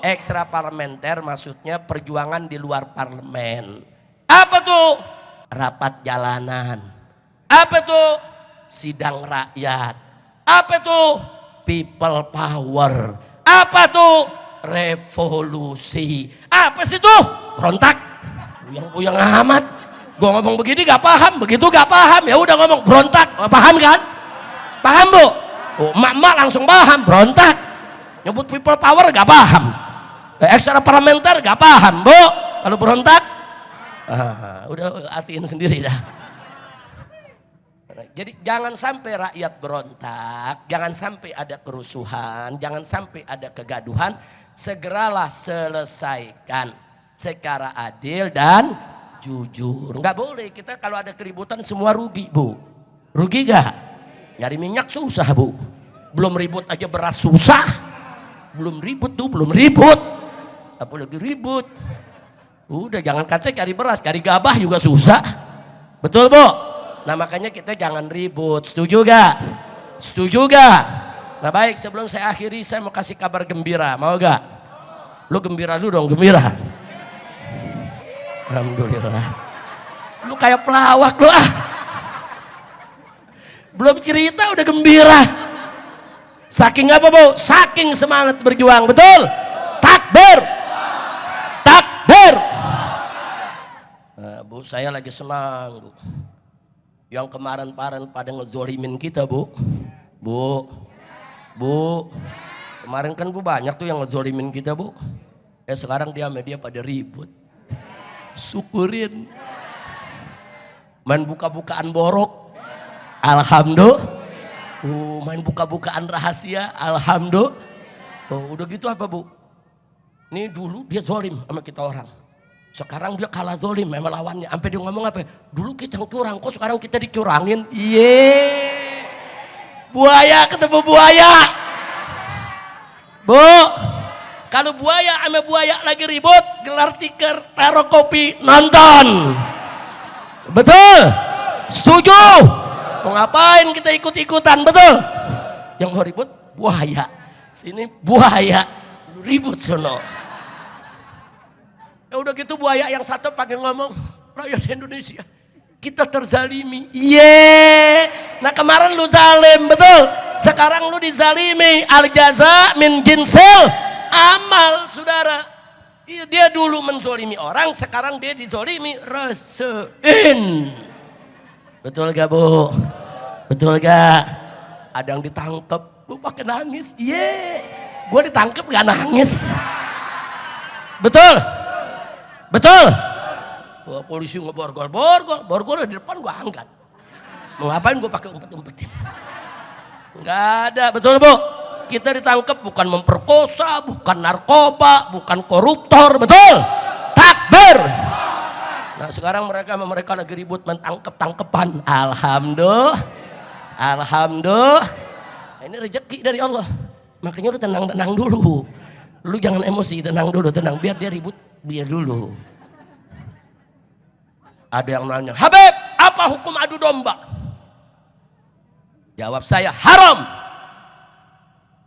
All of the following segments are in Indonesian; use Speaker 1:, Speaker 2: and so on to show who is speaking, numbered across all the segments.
Speaker 1: Ekstra parlementer maksudnya perjuangan di luar parlemen. Apa tuh? Rapat jalanan. Apa tuh? Sidang rakyat. Apa tuh? People power. Apa tuh? Revolusi. Apa sih tuh? Berontak. Yang amat. Gue ngomong begini gak paham, begitu gak paham, ya udah ngomong berontak. Paham kan? Paham bu? Oh, emak-emak langsung paham, berontak. Nyebut people power gak paham. Ekstra parlementer gak paham bu. Kalau berontak, udah artiin sendiri dah. Jadi jangan sampai rakyat berontak, jangan sampai ada kerusuhan, jangan sampai ada kegaduhan. Segeralah selesaikan secara adil dan jujur. Nggak boleh kita kalau ada keributan semua rugi bu. Rugi gak? Nyari minyak susah bu. Belum ribut aja beras susah. Belum ribut tuh, belum ribut. Apalagi ribut. Udah jangan katanya cari beras, cari gabah juga susah. Betul bu? Nah makanya kita jangan ribut. Setuju gak? Setuju gak? Nah baik, sebelum saya akhiri saya mau kasih kabar gembira. Mau gak? Lu gembira dulu dong, gembira. Alhamdulillah. Lu kayak pelawak lu ah. Belum cerita udah gembira. Saking apa bu? Saking semangat berjuang, betul? Takbir. Takbir. Nah, bu, saya lagi senang bu. Yang kemarin-kemarin pada ngezolimin kita bu. Bu, kemarin kan bu banyak tuh yang ngezolimin kita bu. Sekarang dia sama dia pada ribut. Syukurin. Main buka-bukaan borok. Alhamdulillah. Main buka-bukaan rahasia. Alhamdulillah. Udah gitu apa bu? Ini dulu dia zolim sama kita orang. Sekarang dia kalah zolim sama lawannya. Sampai dia ngomong apa? Dulu kita yang curang, kok sekarang kita dicurangin? Yeay. Buaya ketemu buaya. Bu, kalau buaya sama buaya lagi ribut, gelar tikar, taruh kopi, nonton. Betul? Setuju? Mau ngapain kita ikut-ikutan, betul? Yang mau ribut, buaya. Sini buaya, ribut sono. Ya udah gitu buaya yang satu pakai ngomong, rakyat Indonesia kita terzalimi. Nah kemarin lu zalim, betul? Sekarang lu dizalimi. Al jaza min jinsil amal, saudara. Dia dulu menzolimi orang, sekarang dia dizolimi. Rasain. Betul gak bu? Betul gak? Ada yang ditangkep, lu pakai nangis. Gue ditangkep gak nangis. Betul? Betul? Wah, polisi ngeborgol di depan gue angkat. Mau ngapain gue pakai umpet-umpetin? Enggak ada, betul bu? Kita ditangkap bukan memperkosa, bukan narkoba, bukan koruptor, betul? Takbir. Nah sekarang mereka lagi ribut mentangkep-tangkepan. Alhamdulillah. Alhamdulillah. Ini rezeki dari Allah. Makanya lu tenang-tenang dulu. Lu jangan emosi, tenang dulu, tenang. Biar dia ribut, biar dulu. Ada yang nanya, Habib, apa hukum adu domba? Jawab saya, haram.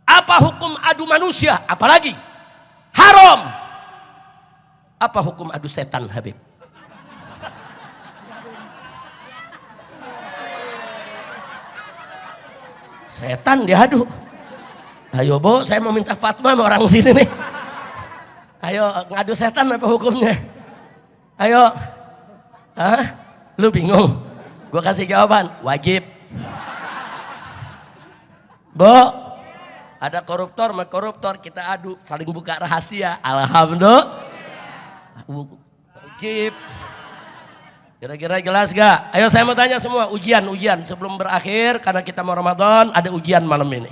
Speaker 1: Apa hukum adu manusia? Apalagi? Haram. Apa hukum adu setan, Habib? Setan diadu. Ayo bu, saya mau minta fatwa sama orang sini nih. Ayo ngadu setan apa hukumnya? Ayo. Hah? Lu bingung? Gue kasih jawaban, wajib. Bu, ada koruptor sama koruptor, kita adu, saling buka rahasia. Alhamdulillah. Wajib. Kira-kira jelas gak? Ayo saya mau tanya semua, ujian sebelum berakhir, karena kita mau Ramadan, ada ujian malam ini.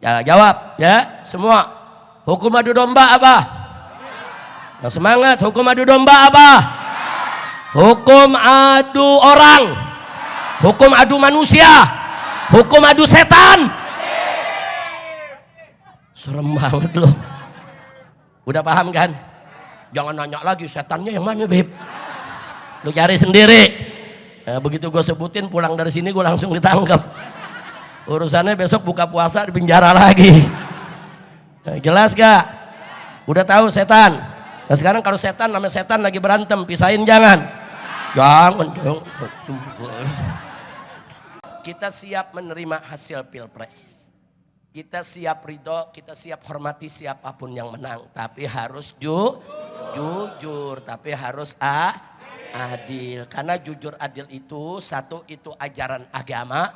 Speaker 1: Ya jawab ya semua. Hukum adu domba apa? Nah, semangat. Hukum adu domba apa? Hukum adu orang. Hukum adu manusia. Hukum adu setan. Serem banget loh. Udah paham kan? Jangan nanya lagi setannya yang mana Beb. Lu cari sendiri. Nah, begitu gue sebutin pulang dari sini gue langsung ditangkap. Urusannya besok buka puasa di penjara lagi. Nah, jelas gak? Udah tahu setan. Nah sekarang kalau setan namanya setan lagi berantem, pisahin jangan. Jangan. Kita siap menerima hasil pilpres. Kita siap ridho, kita siap hormati siapapun yang menang. Tapi harus jujur, tapi harus adil. Karena jujur adil itu, satu itu ajaran agama,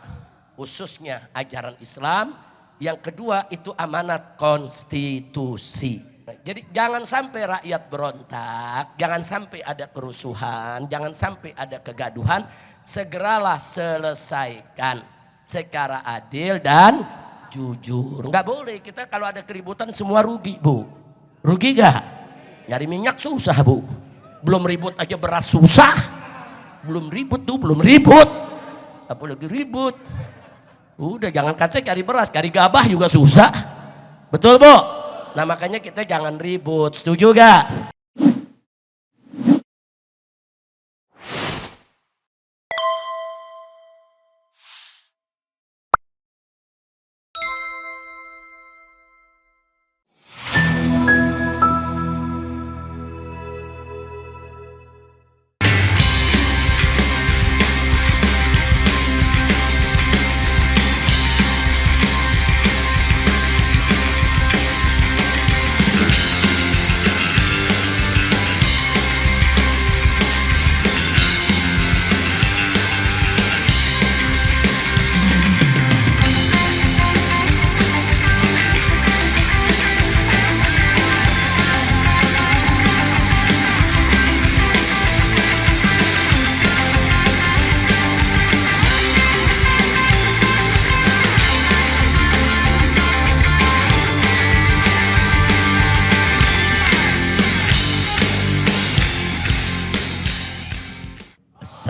Speaker 1: khususnya ajaran Islam. Yang kedua itu amanat konstitusi. Jadi jangan sampai rakyat berontak, jangan sampai ada kerusuhan, jangan sampai ada kegaduhan. Segeralah selesaikan secara adil dan jujur. Nggak boleh kita kalau ada keributan semua rugi, Bu. Rugi gak? Nyari minyak susah, Bu. Belum ribut aja beras susah. Belum ribut tuh, belum ribut. Apalagi ribut. Udah jangan katanya cari beras, cari gabah juga susah. Betul, Bu? Nah makanya kita jangan ribut, setuju gak?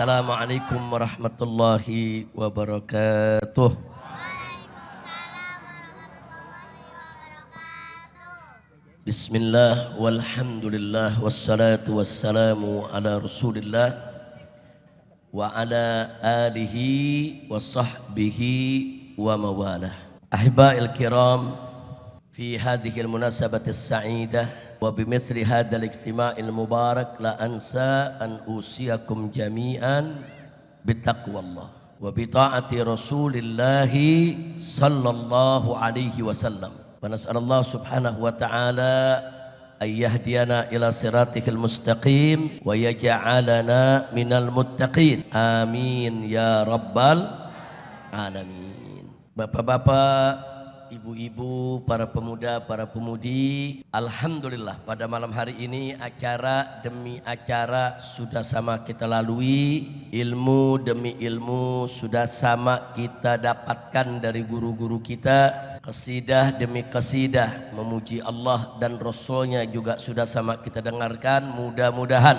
Speaker 1: Assalamualaikum warahmatullahi wabarakatuh. Bismillah walhamdulillah wassalatu wassalamu ala rasulillah wa ala alihi wa sahbihi wa mawalah. Ahiba'il kiram, fi hadhihi al-munasabati as-sa'idah وبمثل هذا الاجتماع المبارك لا أنسى أن أوصيكم جميعا بتقوى الله وبطاعة رسول الله صلى الله عليه وسلم ونسأل الله سبحانه وتعالى أن يهدينا إلى صراطه المستقيم ويجعلنا من المتقين آمين يا رب العالمين. Bapak-bapak, ibu-ibu, para pemuda, para pemudi, alhamdulillah pada malam hari ini acara demi acara sudah sama kita lalui, ilmu demi ilmu sudah sama kita dapatkan dari guru-guru kita, qasidah demi qasidah memuji Allah dan Rasulnya juga sudah sama kita dengarkan. Mudah-mudahan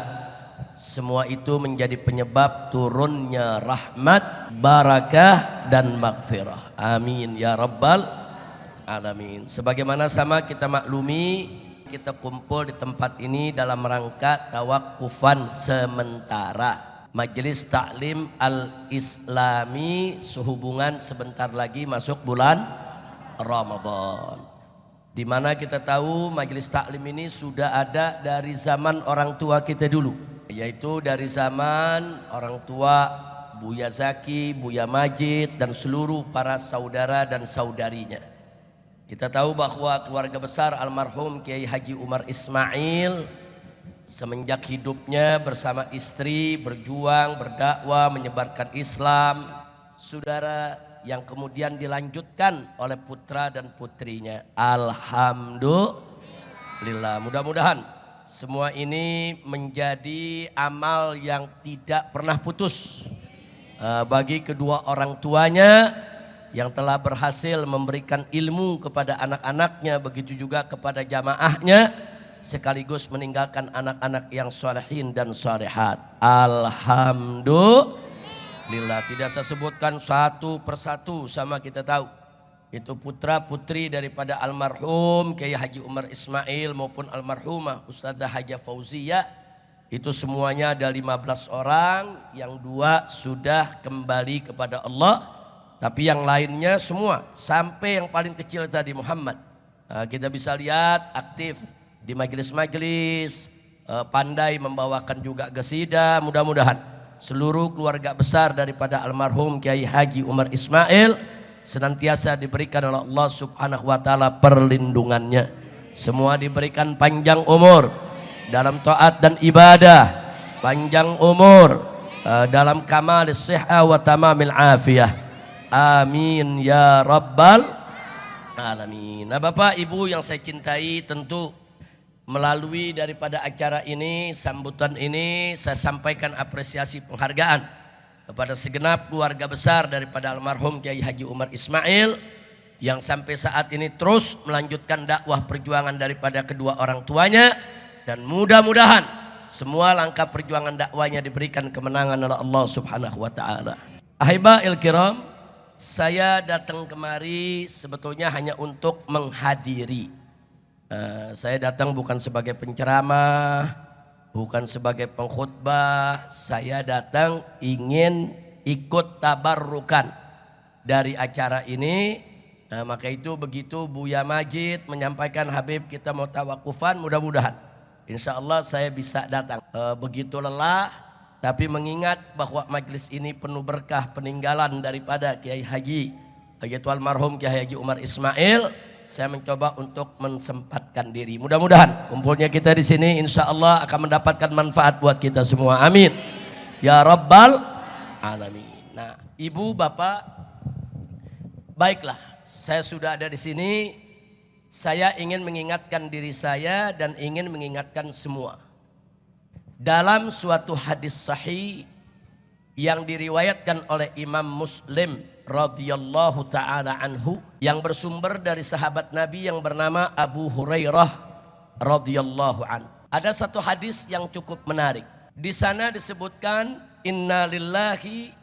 Speaker 1: semua itu menjadi penyebab turunnya rahmat, barakah dan maghfirah. Amin ya rabbal alamin. Sebagaimana sama kita maklumi, kita kumpul di tempat ini dalam rangka tawakufan sementara Majelis Taklim Al-Islami sehubungan sebentar lagi masuk bulan Ramadan, di mana kita tahu Majelis Taklim ini sudah ada dari zaman orang tua kita dulu, yaitu dari zaman orang tua Buya Zaki, Buya Majid dan seluruh para saudara dan saudarinya. Kita tahu bahwa keluarga besar almarhum Kiai Haji Umar Ismail semenjak hidupnya bersama istri berjuang, berdakwah, menyebarkan Islam, saudara, yang kemudian dilanjutkan oleh putra dan putrinya. Alhamdulillah. Mudah-mudahan semua ini menjadi amal yang tidak pernah putus bagi kedua orang tuanya yang telah berhasil memberikan ilmu kepada anak-anaknya, begitu juga kepada jamaahnya, sekaligus meninggalkan anak-anak yang solehin dan solehat. Alhamdulillah. Tidak saya sebutkan satu persatu, sama kita tahu itu putra putri daripada almarhum Kiai Haji Umar Ismail maupun almarhumah Ustadzah Haja Fauziyah, itu semuanya ada 15 orang, yang 2 sudah kembali kepada Allah. Tapi yang lainnya semua, sampai yang paling kecil tadi Muhammad, kita bisa lihat aktif di majelis-majelis, pandai membawakan juga qasidah. Mudah-mudahan seluruh keluarga besar daripada almarhum Kiai Haji Umar Ismail senantiasa diberikan oleh Allah Subhanahu wa taala perlindungannya. Semua diberikan panjang umur dalam taat dan ibadah, panjang umur dalam kamal sihah wa tamamil afiyah. Amin ya rabbal alamin. Nah, Bapak Ibu yang saya cintai, tentu melalui daripada acara ini, sambutan ini, saya sampaikan apresiasi penghargaan kepada segenap keluarga besar daripada almarhum Kiai Haji Umar Ismail yang sampai saat ini terus melanjutkan dakwah perjuangan daripada kedua orang tuanya, dan mudah-mudahan semua langkah perjuangan dakwanya diberikan kemenangan oleh Allah Subhanahu wa taala. Ahibahil kiram, saya datang kemari sebetulnya hanya untuk menghadiri. Saya datang bukan sebagai penceramah, bukan sebagai pengkhutbah. Saya datang ingin ikut tabarrukan dari acara ini. Maka itu begitu Buya Majid menyampaikan Habib kita mau tawakufan, mudah-mudahan insya Allah saya bisa datang. Begitu lelah, tapi mengingat bahwa majelis ini penuh berkah peninggalan daripada Kiai Haji, yaitu almarhum Kiai Haji Umar Ismail, saya mencoba untuk mensempatkan diri. Mudah-mudahan kumpulnya kita di sini insya Allah akan mendapatkan manfaat buat kita semua. Amin ya rabbal alamin. Nah, ibu bapak, baiklah, saya sudah ada di sini. Saya ingin mengingatkan diri saya dan ingin mengingatkan semua. Dalam suatu hadis sahih yang diriwayatkan oleh Imam Muslim radhiyallahu taala anhu, yang bersumber dari sahabat Nabi yang bernama Abu Hurairah radhiyallahu anhu. Ada satu hadis yang cukup menarik. Di sana disebutkan inna lillahi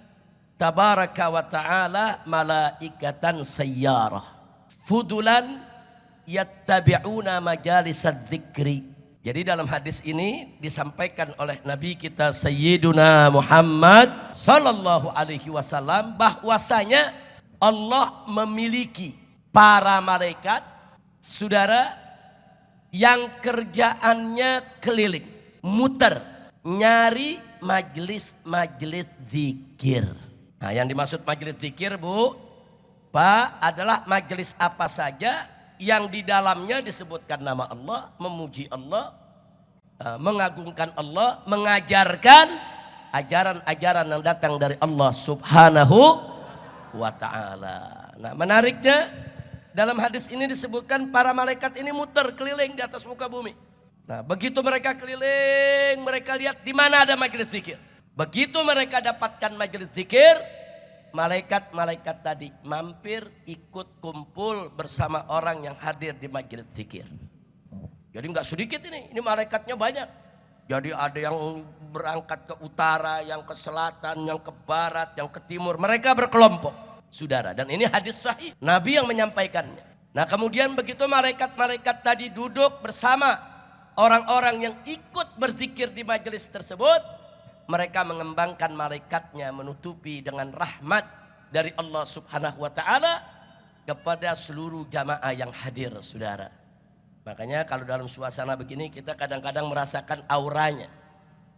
Speaker 1: tabaraka wa ta'ala malaikatan sayyarah fudulan yattabi'una majalisad dzikri. Jadi dalam hadis ini disampaikan oleh Nabi kita Sayyiduna Muhammad sallallahu alaihi wasallam bahwasanya Allah memiliki para malaikat, saudara, yang kerjaannya keliling, muter, nyari majelis-majelis zikir. Nah, yang dimaksud majelis zikir, Bu, Pak, adalah majelis apa saja yang di dalamnya disebutkan nama Allah, memuji Allah, mengagungkan Allah, mengajarkan ajaran-ajaran yang datang dari Allah Subhanahu wa ta'ala. Nah, menariknya dalam hadis ini disebutkan para malaikat ini muter keliling di atas muka bumi. Nah, begitu mereka keliling, mereka lihat di mana ada majelis zikir. Begitu mereka dapatkan majelis zikir, malaikat-malaikat tadi mampir ikut kumpul bersama orang yang hadir di majelis zikir. Jadi nggak sedikit ini malaikatnya banyak. Jadi ada yang berangkat ke utara, yang ke selatan, yang ke barat, yang ke timur. Mereka berkelompok, saudara. Dan ini hadis sahih, Nabi yang menyampaikannya. Nah, kemudian begitu malaikat-malaikat tadi duduk bersama orang-orang yang ikut berzikir di majelis tersebut, mereka mengembangkan malaikatnya menutupi dengan rahmat dari Allah Subhanahu wa ta'ala kepada seluruh jamaah yang hadir, saudara. Makanya kalau dalam suasana begini kita kadang-kadang merasakan auranya.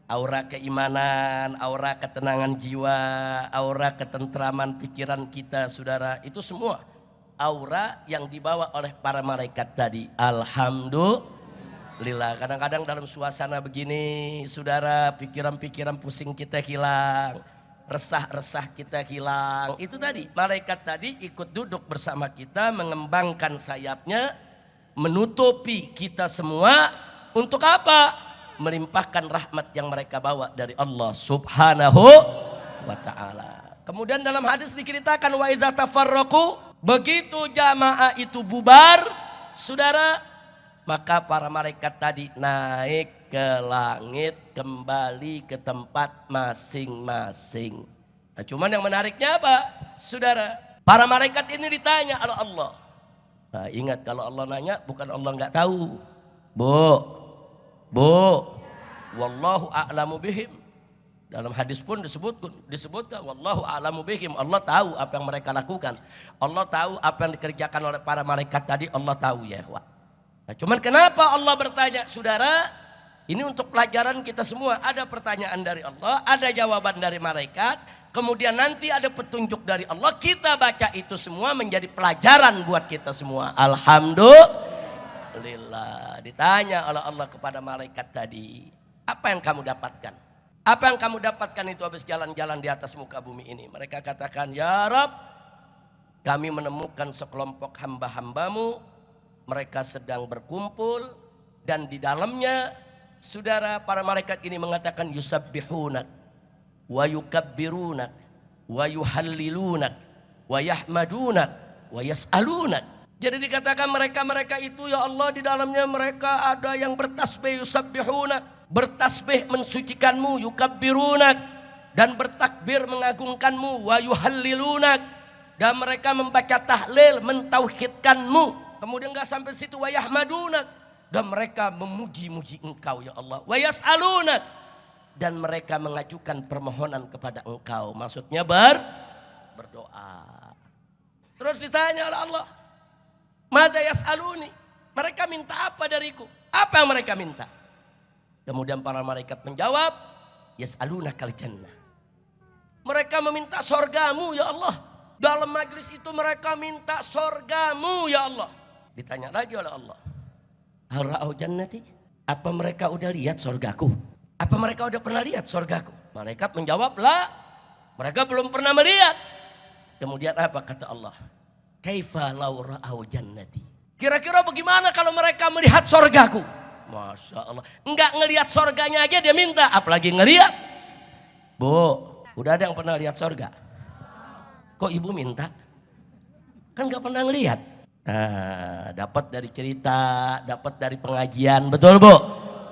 Speaker 1: Aura keimanan, aura ketenangan jiwa, aura ketentraman pikiran kita, saudara. Itu semua aura yang dibawa oleh para malaikat tadi. Alhamdulillah. Kadang-kadang dalam suasana begini, saudara, pikiran-pikiran pusing kita hilang, resah-resah kita hilang. Itu tadi, malaikat tadi ikut duduk bersama kita, mengembangkan sayapnya, menutupi kita semua. Untuk apa? Melimpahkan rahmat yang mereka bawa dari Allah Subhanahu wa ta'ala. Kemudian dalam hadis diceritakan wa idza tafarraqu, begitu jamaah itu bubar, saudara, maka para malaikat tadi naik ke langit, kembali ke tempat masing-masing. Nah, cuman yang menariknya apa, saudara? Para malaikat ini ditanya oleh Allah. Nah, ingat kalau Allah nanya bukan Allah nggak tahu. Bu, wallahu a'lamu bihim. Dalam hadis pun disebutkan wallahu a'lamu bihim. Allah tahu apa yang mereka lakukan. Allah tahu apa yang dikerjakan oleh para malaikat tadi. Allah tahu ya, Wak. Nah, cuman kenapa Allah bertanya? Saudara, ini untuk pelajaran kita semua. Ada pertanyaan dari Allah, ada jawaban dari malaikat, kemudian nanti ada petunjuk dari Allah. Kita baca itu semua menjadi pelajaran buat kita semua. Alhamdulillah. Ditanya oleh Allah kepada malaikat tadi, apa yang kamu dapatkan? Apa yang kamu dapatkan itu habis jalan-jalan di atas muka bumi ini? Mereka katakan, ya Rabb, kami menemukan sekelompok hamba-hambamu. Mereka sedang berkumpul dan di dalamnya, saudara, para malaikat ini mengatakan yusabbihunak wa yukabbirunak wa yuhallilunak wa yahmadunak wa yas'alunak. Jadi dikatakan mereka-mereka itu, ya Allah, di dalamnya mereka ada yang bertasbih, yusabbihunak, bertasbih mensucikanmu, yukabbirunak, dan bertakbir mengagungkanmu, wa yuhallilunak, dan mereka membaca tahlil mentauhidkanmu. Kemudian enggak sampai situ, wa yahmadunak, dan mereka memuji-muji engkau ya Allah, wa yas'alunak, dan mereka mengajukan permohonan kepada engkau, maksudnya berdoa. Terus ditanya oleh Allah, madza yas'aluni, mereka minta apa dariku? Apa yang mereka minta? Kemudian para malaikat menjawab, yas'alunakal jannah, mereka meminta sorgamu ya Allah. Dalam majlis itu mereka minta sorgamu ya Allah. Ditanya lagi oleh Allah, hal ra'au jannati, apa mereka udah lihat sorgaku? Apa mereka udah pernah lihat sorgaku? Malaikat menjawab, la, mereka belum pernah melihat. Kemudian apa kata Allah? Kaifa law ra'au jannati, kira-kira bagaimana kalau mereka melihat sorgaku? Masya Allah, enggak ngelihat sorganya aja dia minta, apalagi ngelihat. Bu, udah ada yang pernah lihat sorga? Kok ibu minta? Kan enggak pernah ngelihat. Nah, dapat dari cerita, dapat dari pengajian, betul Bu?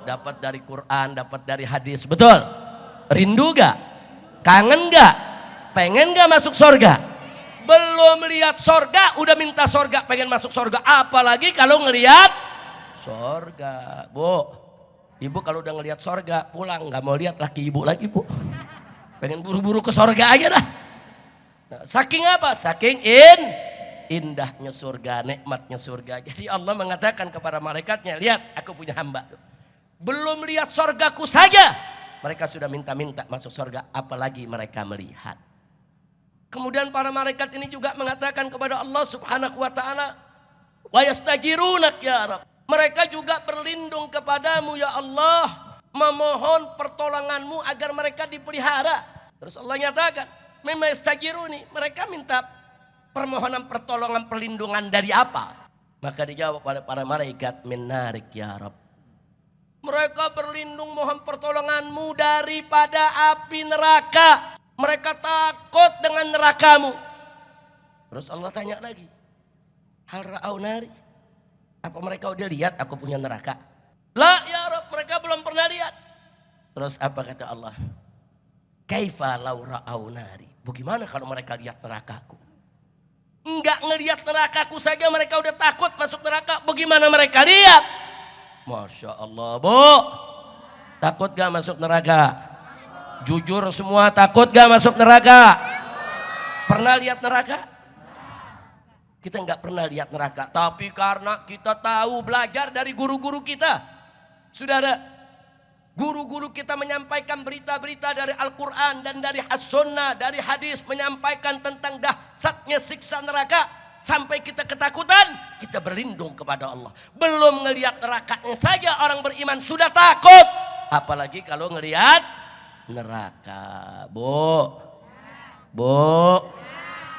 Speaker 1: Dapat dari Quran, dapat dari hadis, betul? Rindu gak? Kangen gak? Pengen gak masuk sorga? Belum lihat sorga, udah minta sorga, pengen masuk sorga. Apalagi kalau ngelihat sorga. Bu, ibu kalau udah ngelihat sorga, pulang, gak mau lihat laki ibu lagi Bu. Pengen buru-buru ke sorga aja dah. Nah, saking apa? Saking indahnya surga, nikmatnya surga. Jadi Allah mengatakan kepada malaikatnya, lihat aku punya hamba. Belum lihat surgaku saja, mereka sudah minta-minta masuk surga, apalagi mereka melihat. Kemudian para malaikat ini juga mengatakan kepada Allah subhanahu wa ta'ala, wa yastajirunak ya Rabb, mereka juga berlindung kepadamu ya Allah, memohon pertolonganmu agar mereka dipelihara. Terus Allah nyatakan, mimma yastajiruni, mereka minta permohonan pertolongan perlindungan dari apa? Maka dijawab oleh para malaikat, min narik ya Rabb, mereka berlindung mohon pertolonganmu daripada api neraka. Mereka takut dengan nerakamu. Terus Allah tanya lagi, hal ra'au nari, apa mereka udah lihat aku punya neraka? La ya Rabb, mereka belum pernah lihat. Terus apa kata Allah? Kaifa law ra'au nari, bagaimana kalau mereka lihat nerakaku? Enggak ngelihat nerakaku saja mereka udah takut masuk neraka, bagaimana mereka lihat? Masya Allah Bu, takut gak masuk neraka? Jujur semua, takut gak masuk neraka? Pernah lihat neraka? Kita nggak pernah lihat neraka, tapi karena kita tahu belajar dari guru-guru kita, saudara, guru-guru kita menyampaikan berita-berita dari Al-Quran dan dari As-Sunnah, dari hadis, menyampaikan tentang dahsyatnya siksa neraka, sampai kita ketakutan, kita berlindung kepada Allah. Belum ngelihat nerakanya saja orang beriman sudah takut, apalagi kalau ngelihat neraka. Bu,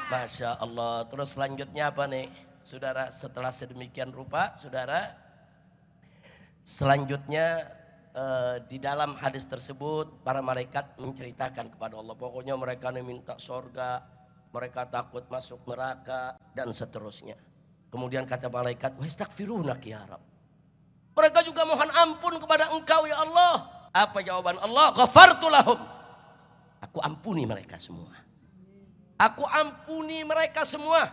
Speaker 1: Masya Allah. Terus selanjutnya apa nih saudara? Setelah sedemikian rupa saudara, selanjutnya di dalam hadis tersebut para malaikat menceritakan kepada Allah, pokoknya mereka minta sorga, mereka takut masuk neraka dan seterusnya. Kemudian kata malaikat, wastaghfirunak ya Rabb, mereka juga mohon ampun kepada engkau ya Allah. Apa jawaban Allah? Ghafartu lahum, aku ampuni mereka semua. Aku ampuni mereka semua,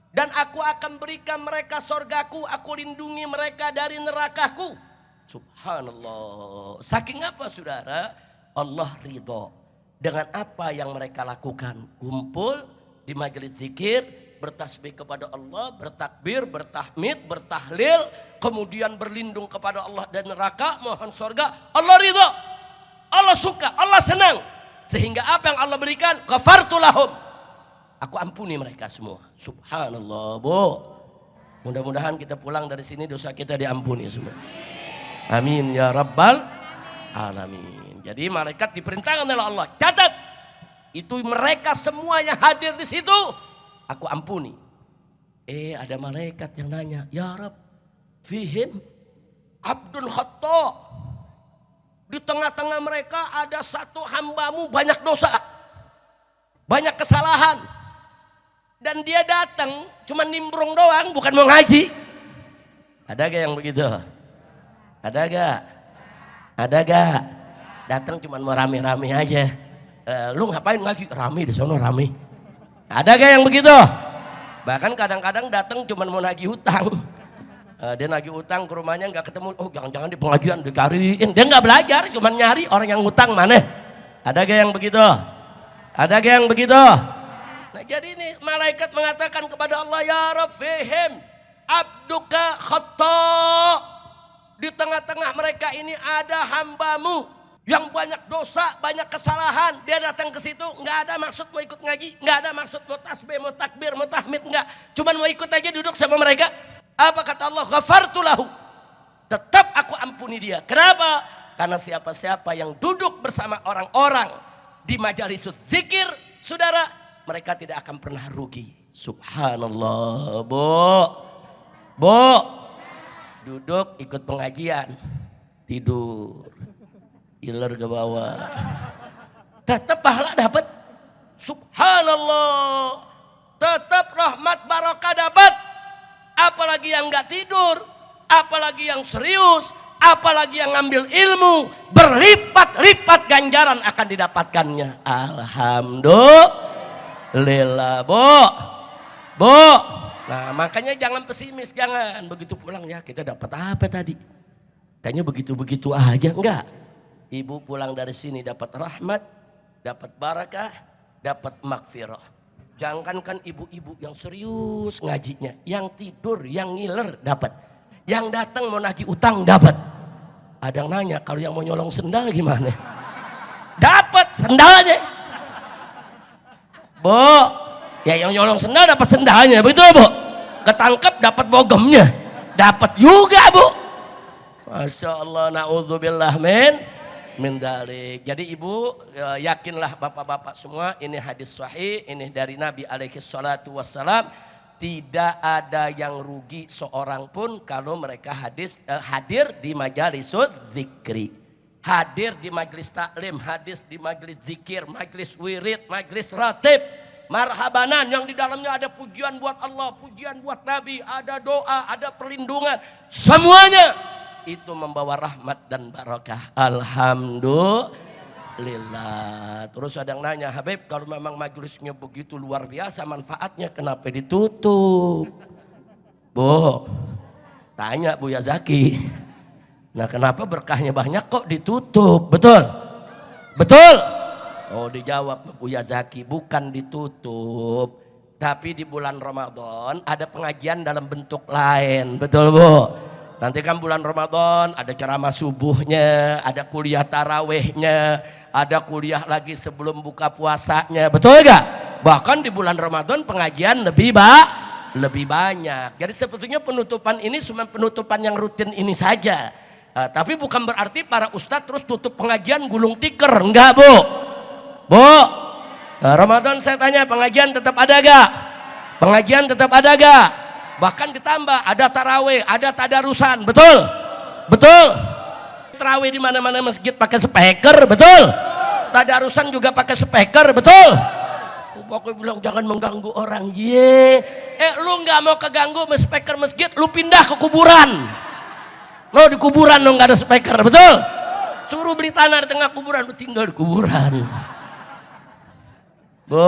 Speaker 1: dan aku akan berikan mereka sorgaku, aku lindungi mereka dari nerakaku. Subhanallah. Saking apa saudara? Allah ridho dengan apa yang mereka lakukan. Kumpul di majelis zikir, bertasbih kepada Allah, bertakbir, bertahmid, bertahlil, kemudian berlindung kepada Allah dan neraka, mohon surga. Allah ridha, Allah suka, Allah senang. Sehingga apa yang Allah berikan, ghafartu lahum, aku ampuni mereka semua. Subhanallah, Bu. Mudah-mudahan kita pulang dari sini dosa kita diampuni semua. Amin ya rabbal alamin. Jadi malaikat diperintahkan oleh Allah, catat, itu mereka semua yang hadir di situ aku ampuni. Ada malaikat yang nanya, ya Rabb, fihim abdul khata'. Di tengah-tengah mereka ada satu hambamu banyak dosa, banyak kesalahan. Dan dia datang cuma nimbrung doang, bukan mau ngaji. Ada gak yang begitu? Ada gak? Ada gak? Datang cuma mau rame-rame aja. Lu ngapain ngaji? Rame di sana, rame. Ada gak yang begitu? Bahkan kadang-kadang datang cuma mau nagih hutang. Dia nagih utang ke rumahnya nggak ketemu, oh jangan-jangan di pengajian dicariin. Dia nggak belajar, cuma nyari orang yang ngutang mana. Ada gak yang begitu? Ada gak yang begitu? Nah jadi ini malaikat mengatakan kepada Allah, ya Rabb fihim abduka khata'. Di tengah-tengah mereka ini ada hambamu yang banyak dosa, banyak kesalahan. Dia datang ke situ nggak ada maksud mau ikut ngaji, nggak ada maksud mau tasbih, mau takbir, mau tahmid, nggak. Cuman mau ikut aja duduk sama mereka. Apa kata Allah? Ghafartu lahu. Tetap aku ampuni dia. Kenapa? Karena siapa-siapa yang duduk bersama orang-orang di majelis zikir, saudara, mereka tidak akan pernah rugi. Subhanallah, Bu. Duduk ikut pengajian, tidur, iler ke bawah. Tetap pahala dapat. Subhanallah. Tetap rahmat barokah dapat. Apalagi yang nggak tidur, apalagi yang serius, apalagi yang ngambil ilmu, berlipat-lipat ganjaran akan didapatkannya. Alhamdulillah, Bu. Nah makanya jangan pesimis, jangan begitu pulang ya kita dapat apa tadi? Kayaknya begitu-begitu aja, enggak. Ibu pulang dari sini dapat rahmat, dapat barakah, dapat magfirah. Jangankan ibu-ibu yang serius ngajinya, yang tidur, yang ngiler dapat, yang datang mau nagih utang dapat. Ada yang nanya, kalau yang mau nyolong sendal gimana? Dapat sendalnya, Bu. Ya yang nyolong sendal dapat sendalnya, begitu Bu. Ketangkep dapat bogemnya, dapat juga Bu. Masya Allah, naudzubillah min dalik. Jadi ibu yakinlah bapak-bapak semua, ini hadis sahih, ini dari Nabi alaihi salatu wassalam. Tidak ada yang rugi seorang pun kalau mereka hadir di majalisud zikri, hadir di majlis taklim, hadis di majlis zikir, majlis wirid, majlis ratib, marhabanan yang di dalamnya ada pujian buat Allah, pujian buat Nabi, ada doa, ada perlindungan, semuanya itu membawa rahmat dan barakah. Alhamdulillah. Terus ada yang nanya, Habib kalau memang majelisnya begitu luar biasa manfaatnya, kenapa ditutup? Bu, tanya Bu Yazaki. Nah kenapa berkahnya banyak kok ditutup? Betul? Betul? Oh dijawab Bu Yazaki, bukan ditutup. Tapi di bulan Ramadan ada pengajian dalam bentuk lain. Betul Bu? Nanti kan bulan Ramadan ada ceramah subuhnya, ada kuliah tarawehnya, ada kuliah lagi sebelum buka puasanya, betul gak? Bahkan di bulan Ramadan pengajian lebih banyak. Jadi sebetulnya penutupan ini cuma penutupan yang rutin ini saja. Tapi bukan berarti para ustadz terus tutup pengajian gulung tikar, enggak Bu? Ramadan saya tanya pengajian tetap ada gak? Pengajian tetap ada gak? Bahkan ditambah ada taraweh, ada tadarusan, betul? Betul? Taraweh di mana-mana masjid pakai speaker, betul? Tadarusan juga pakai speaker, betul? Pokoknya bilang jangan mengganggu orang, lu nggak mau keganggu speaker masjid, lu pindah ke kuburan. Lo di kuburan lo nggak ada speaker, betul? Suruh beli tanah di tengah kuburan, lu tinggal di kuburan. Bu.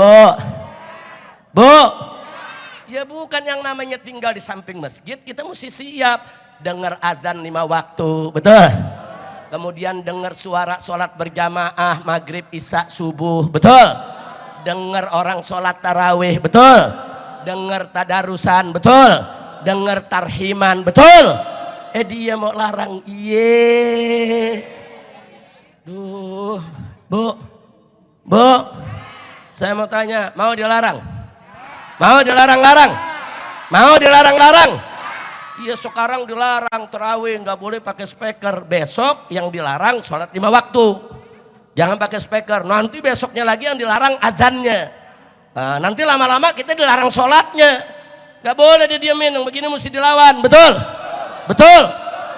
Speaker 1: Ya bukan yang namanya tinggal di samping masjid, kita mesti siap dengar azan 5 waktu, betul? Kemudian dengar suara sholat berjamaah, maghrib, isya, subuh, betul? Dengar orang sholat tarawih, betul? dengar tadarusan, betul, dengar tarhiman, betul. Dia mau larang, iye. Duh, Bu, saya mau tanya, mau dilarang? Mau dilarang-larang? Mau dilarang-larang? Iya, sekarang dilarang terawih, nggak boleh pakai speaker. Besok yang dilarang sholat 5 waktu, jangan pakai speaker. Nanti besoknya lagi yang dilarang azannya. Nah, nanti lama-lama kita dilarang sholatnya. Nggak boleh didiamin, yang begini mesti dilawan, betul? Betul.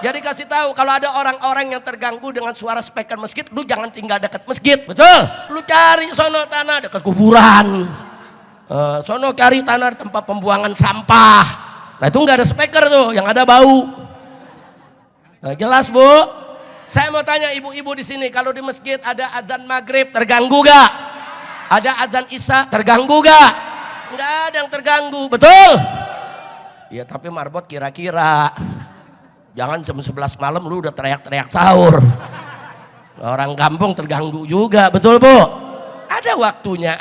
Speaker 1: Jadi kasih tahu kalau ada orang-orang yang terganggu dengan suara speaker masjid, lu jangan tinggal dekat masjid, betul? Lu cari sono tanah dekat kuburan, sono cari tanah tempat pembuangan sampah. Nah itu nggak ada speaker tuh, yang ada bau. Nah, jelas Bu? Saya mau tanya ibu-ibu di sini, kalau di masjid ada azan maghrib terganggu gak? Ada azan isya terganggu gak? Nggak ada yang terganggu, betul? Ya tapi marbot kira-kira. Jangan jam 11 malam lu udah teriak-teriak sahur. Orang kampung terganggu juga, betul Bu? Ada waktunya,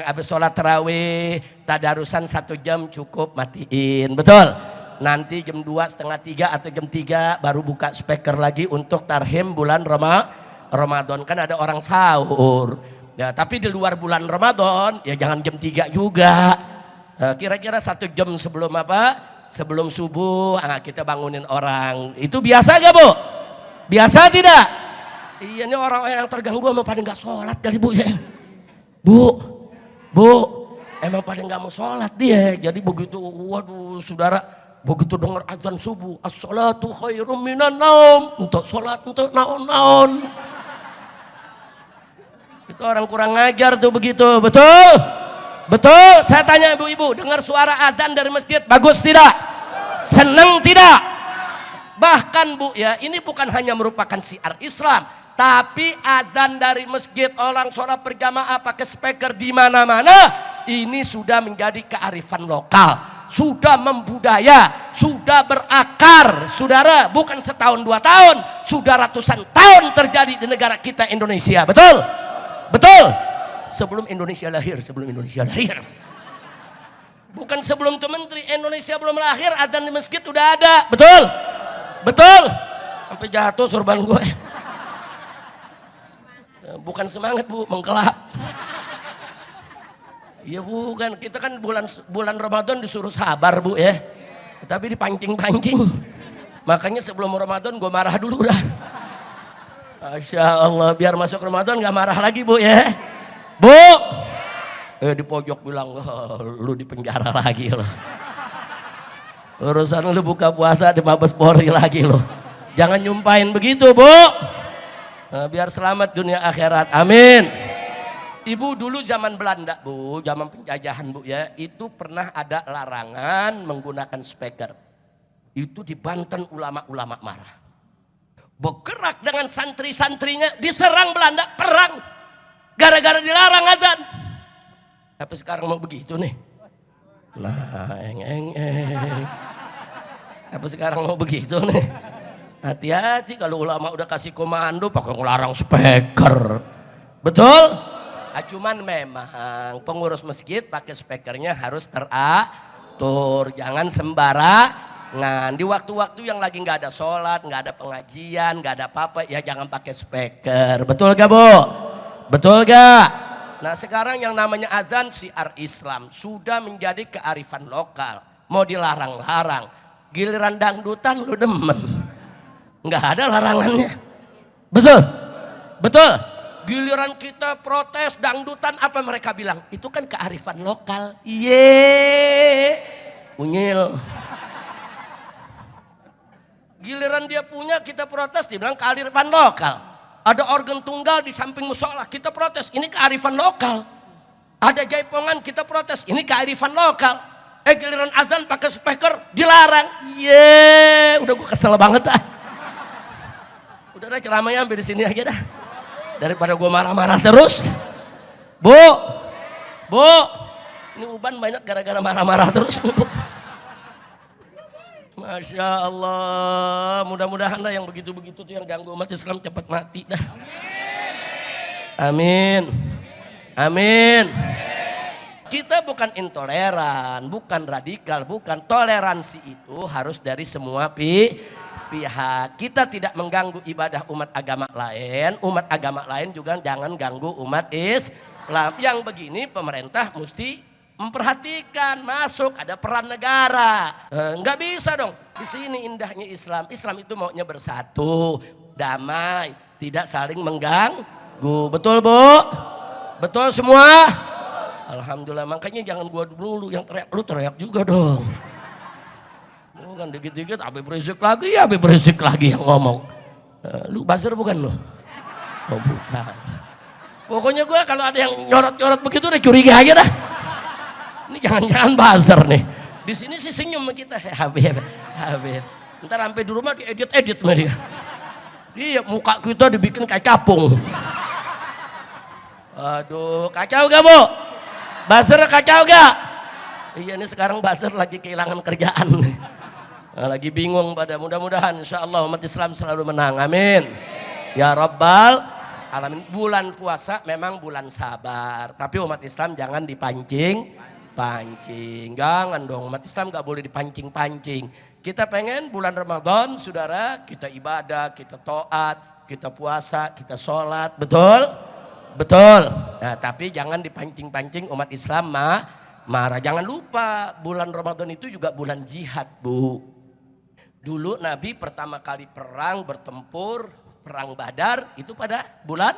Speaker 1: habis sholat tarawih, tadarusan 1 jam cukup, matiin, betul? Nanti jam 2, setengah 3 atau jam 3 baru buka speaker lagi untuk tarhim bulan Ramadan. Kan ada orang sahur. Ya, tapi di luar bulan Ramadan, ya jangan jam 3 juga. Kira-kira 1 jam sebelum apa? Sebelum subuh, kita bangunin orang. Itu biasa gak Bu? Biasa tidak? Iya, ini orang yang terganggu emang pada gak sholat kali Bu ya. Bu, emang pada gak mau sholat dia. Jadi begitu, waduh saudara, begitu dengar azan subuh, as-sholatu khairum minan naum, untuk sholat, untuk naon-naon. Itu orang kurang ngajar tuh begitu, betul? Betul, saya tanya ibu-ibu, dengar suara azan dari masjid, bagus tidak? Senang tidak? Bahkan Bu ya, ini bukan hanya merupakan syiar Islam, tapi azan dari masjid, orang sholat berjamaah pakai speaker di mana-mana, ini sudah menjadi kearifan lokal, sudah membudaya, sudah berakar, saudara, bukan setahun 2 tahun, sudah ratusan tahun terjadi di negara kita Indonesia, betul? Betul? Sebelum Indonesia lahir. Bukan sebelum tuh menteri, Indonesia belum lahir, adzan di masjid udah ada, betul? Betul? Sampai jatuh sorban gue. Bukan semangat Bu, mengkelap. Iya bukan, kita kan bulan Ramadan disuruh sabar Bu ya. Tapi dipancing-pancing. Makanya sebelum Ramadan gue marah dulu dah. Masya Allah, biar masuk Ramadan gak marah lagi Bu ya. Bu, di pojok bilang, lu di penjara lagi loh. Urusan lu buka puasa di Mabes Polri lagi loh. Jangan nyumpain begitu Bu. Nah, biar selamat dunia akhirat, amin. Ibu dulu zaman Belanda Bu, zaman penjajahan Bu ya, itu pernah ada larangan menggunakan speaker. Itu di Banten ulama-ulama marah. Bergerak dengan santri-santrinya, diserang Belanda, perang. Gara-gara dilarang azan. Tapi sekarang mau begitu nih. Nah, Tapi sekarang mau begitu nih. Hati-hati kalau ulama udah kasih komando pakai ngelarang speaker. Betul? Cuman memang pengurus masjid pakai speakernya harus teratur. Jangan sembarangan. Di waktu-waktu yang lagi nggak ada sholat, nggak ada pengajian, nggak ada apa-apa, ya jangan pakai speaker. Betul gak Bu? Betul gak? Nah sekarang yang namanya azan syiar Islam sudah menjadi kearifan lokal. Mau dilarang-larang. Giliran dangdutan lu demen. Nggak ada larangannya. Betul? Betul? Giliran kita protes dangdutan, apa mereka bilang? Itu kan kearifan lokal. Iye. Unyil. Giliran dia punya kita protes, dia bilang kearifan lokal. Ada organ tunggal di samping musola, kita protes, ini kearifan lokal. Ada jaipongan, kita protes, ini kearifan lokal. Giliran azan pakai speaker, dilarang. Udah gue kesel banget dah. Udah dah ceramahnya sampai di sini aja dah. Daripada gue marah-marah terus. Bu, ini uban banyak gara-gara marah-marah terus. Masya Allah, mudah-mudahan lah yang begitu-begitu tuh yang ganggu umat Islam cepat mati dah. Amin. Amin. Kita bukan intoleran, bukan radikal, bukan. Toleransi itu harus dari semua pihak. Kita tidak mengganggu ibadah umat agama lain juga jangan ganggu umat Islam. Yang begini pemerintah mesti memperhatikan, masuk ada peran negara. Nggak bisa dong. Di sini indahnya Islam. Islam itu maunya bersatu, damai, tidak saling mengganggu. Betul, Bu? Betul semua? Alhamdulillah. Makanya jangan gua dulu yang teriak, lu teriak juga dong. Bukan dikit-dikit Habib Rizik lagi yang ngomong. Lu buzzer bukan lu? Oh bukan. Pokoknya gue kalau ada yang nyorot-nyorot begitu udah curiga aja dah. Ini jangan-jangan buzzer nih. Di sini sih senyum sama kita. Habib. Ntar sampai di rumah diedit sama dia. Iya muka kita dibikin kayak capung. Aduh kacau gak Bu? Buzzer kacau gak? Iya nih sekarang buzzer lagi kehilangan kerjaan nih. Lagi bingung pada mudah-mudahan insya Allah umat Islam selalu menang, amin ya rabbal alamin. Bulan puasa memang bulan sabar, tapi umat Islam jangan dipancing, jangan dong, umat Islam gak boleh dipancing. Kita pengen bulan Ramadan saudara kita ibadah, kita taat, kita puasa, kita sholat, betul? Nah tapi jangan dipancing umat Islam marah. Jangan lupa bulan Ramadan itu juga bulan jihad, Bu. Dulu Nabi pertama kali bertempur, perang Badar itu pada bulan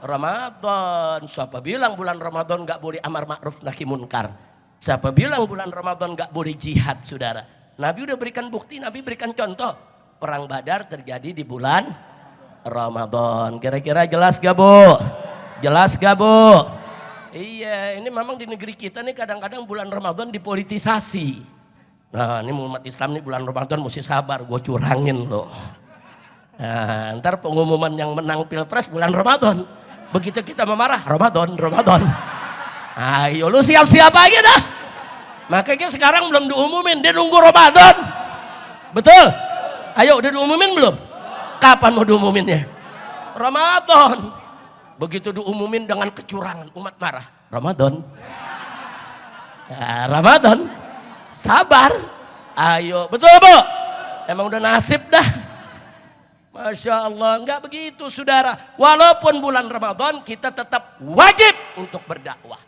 Speaker 1: Ramadan. Siapa bilang bulan Ramadan gak boleh amar ma'ruf nahi munkar? Siapa bilang bulan Ramadan gak boleh jihad, saudara? Nabi udah berikan bukti, Nabi berikan contoh. Perang Badar terjadi di bulan Ramadan. Kira-kira jelas gak, Bu? Jelas gak, Bu? Iya, ini memang di negeri kita nih kadang-kadang bulan Ramadan dipolitisasi. Nah ini umat Islam nih bulan Ramadan mesti sabar, gue curangin loh. Nah, ntar pengumuman yang menang pilpres bulan Ramadan. Begitu kita memarah, Ramadan. Ayo lu siap-siap aja dah. Makanya sekarang belum diumumin, dia nunggu Ramadan. Betul? Ayo udah diumumin belum? Kapan mau diumuminnya? Ramadan. Begitu diumumin dengan kecurangan, umat marah. Ramadan. Nah, Ramadan. Sabar, ayo, betul Bu? Emang udah nasib dah. Masya Allah, enggak begitu saudara. Walaupun bulan Ramadan kita tetap wajib untuk berdakwah.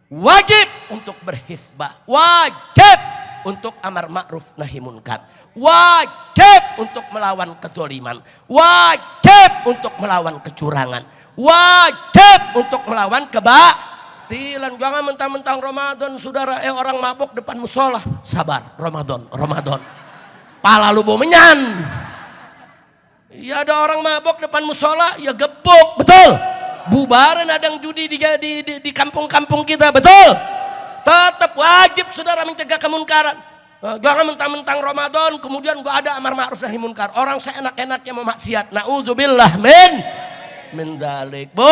Speaker 1: Wajib untuk berhisbah. Wajib untuk amar ma'ruf nahi munkar. Wajib untuk melawan kezaliman. Wajib untuk melawan kecurangan. Wajib untuk melawan kebatilan. Jangan mentang-mentang Ramadan saudara, orang mabuk depan musola. Sabar, Ramadan. Pala lu bau menyan. Ya ada orang mabuk depan musola, ya gebuk, betul. Bubaran adang judi di kampung-kampung kita, betul. Tetap wajib saudara mencegah kemunkaran. Jangan mentang-mentang Ramadan kemudian gak ada amar ma'ruf nahi munkar. Orang seenak-enaknya memaksiat. Nauzubillah min dzalik. Bu,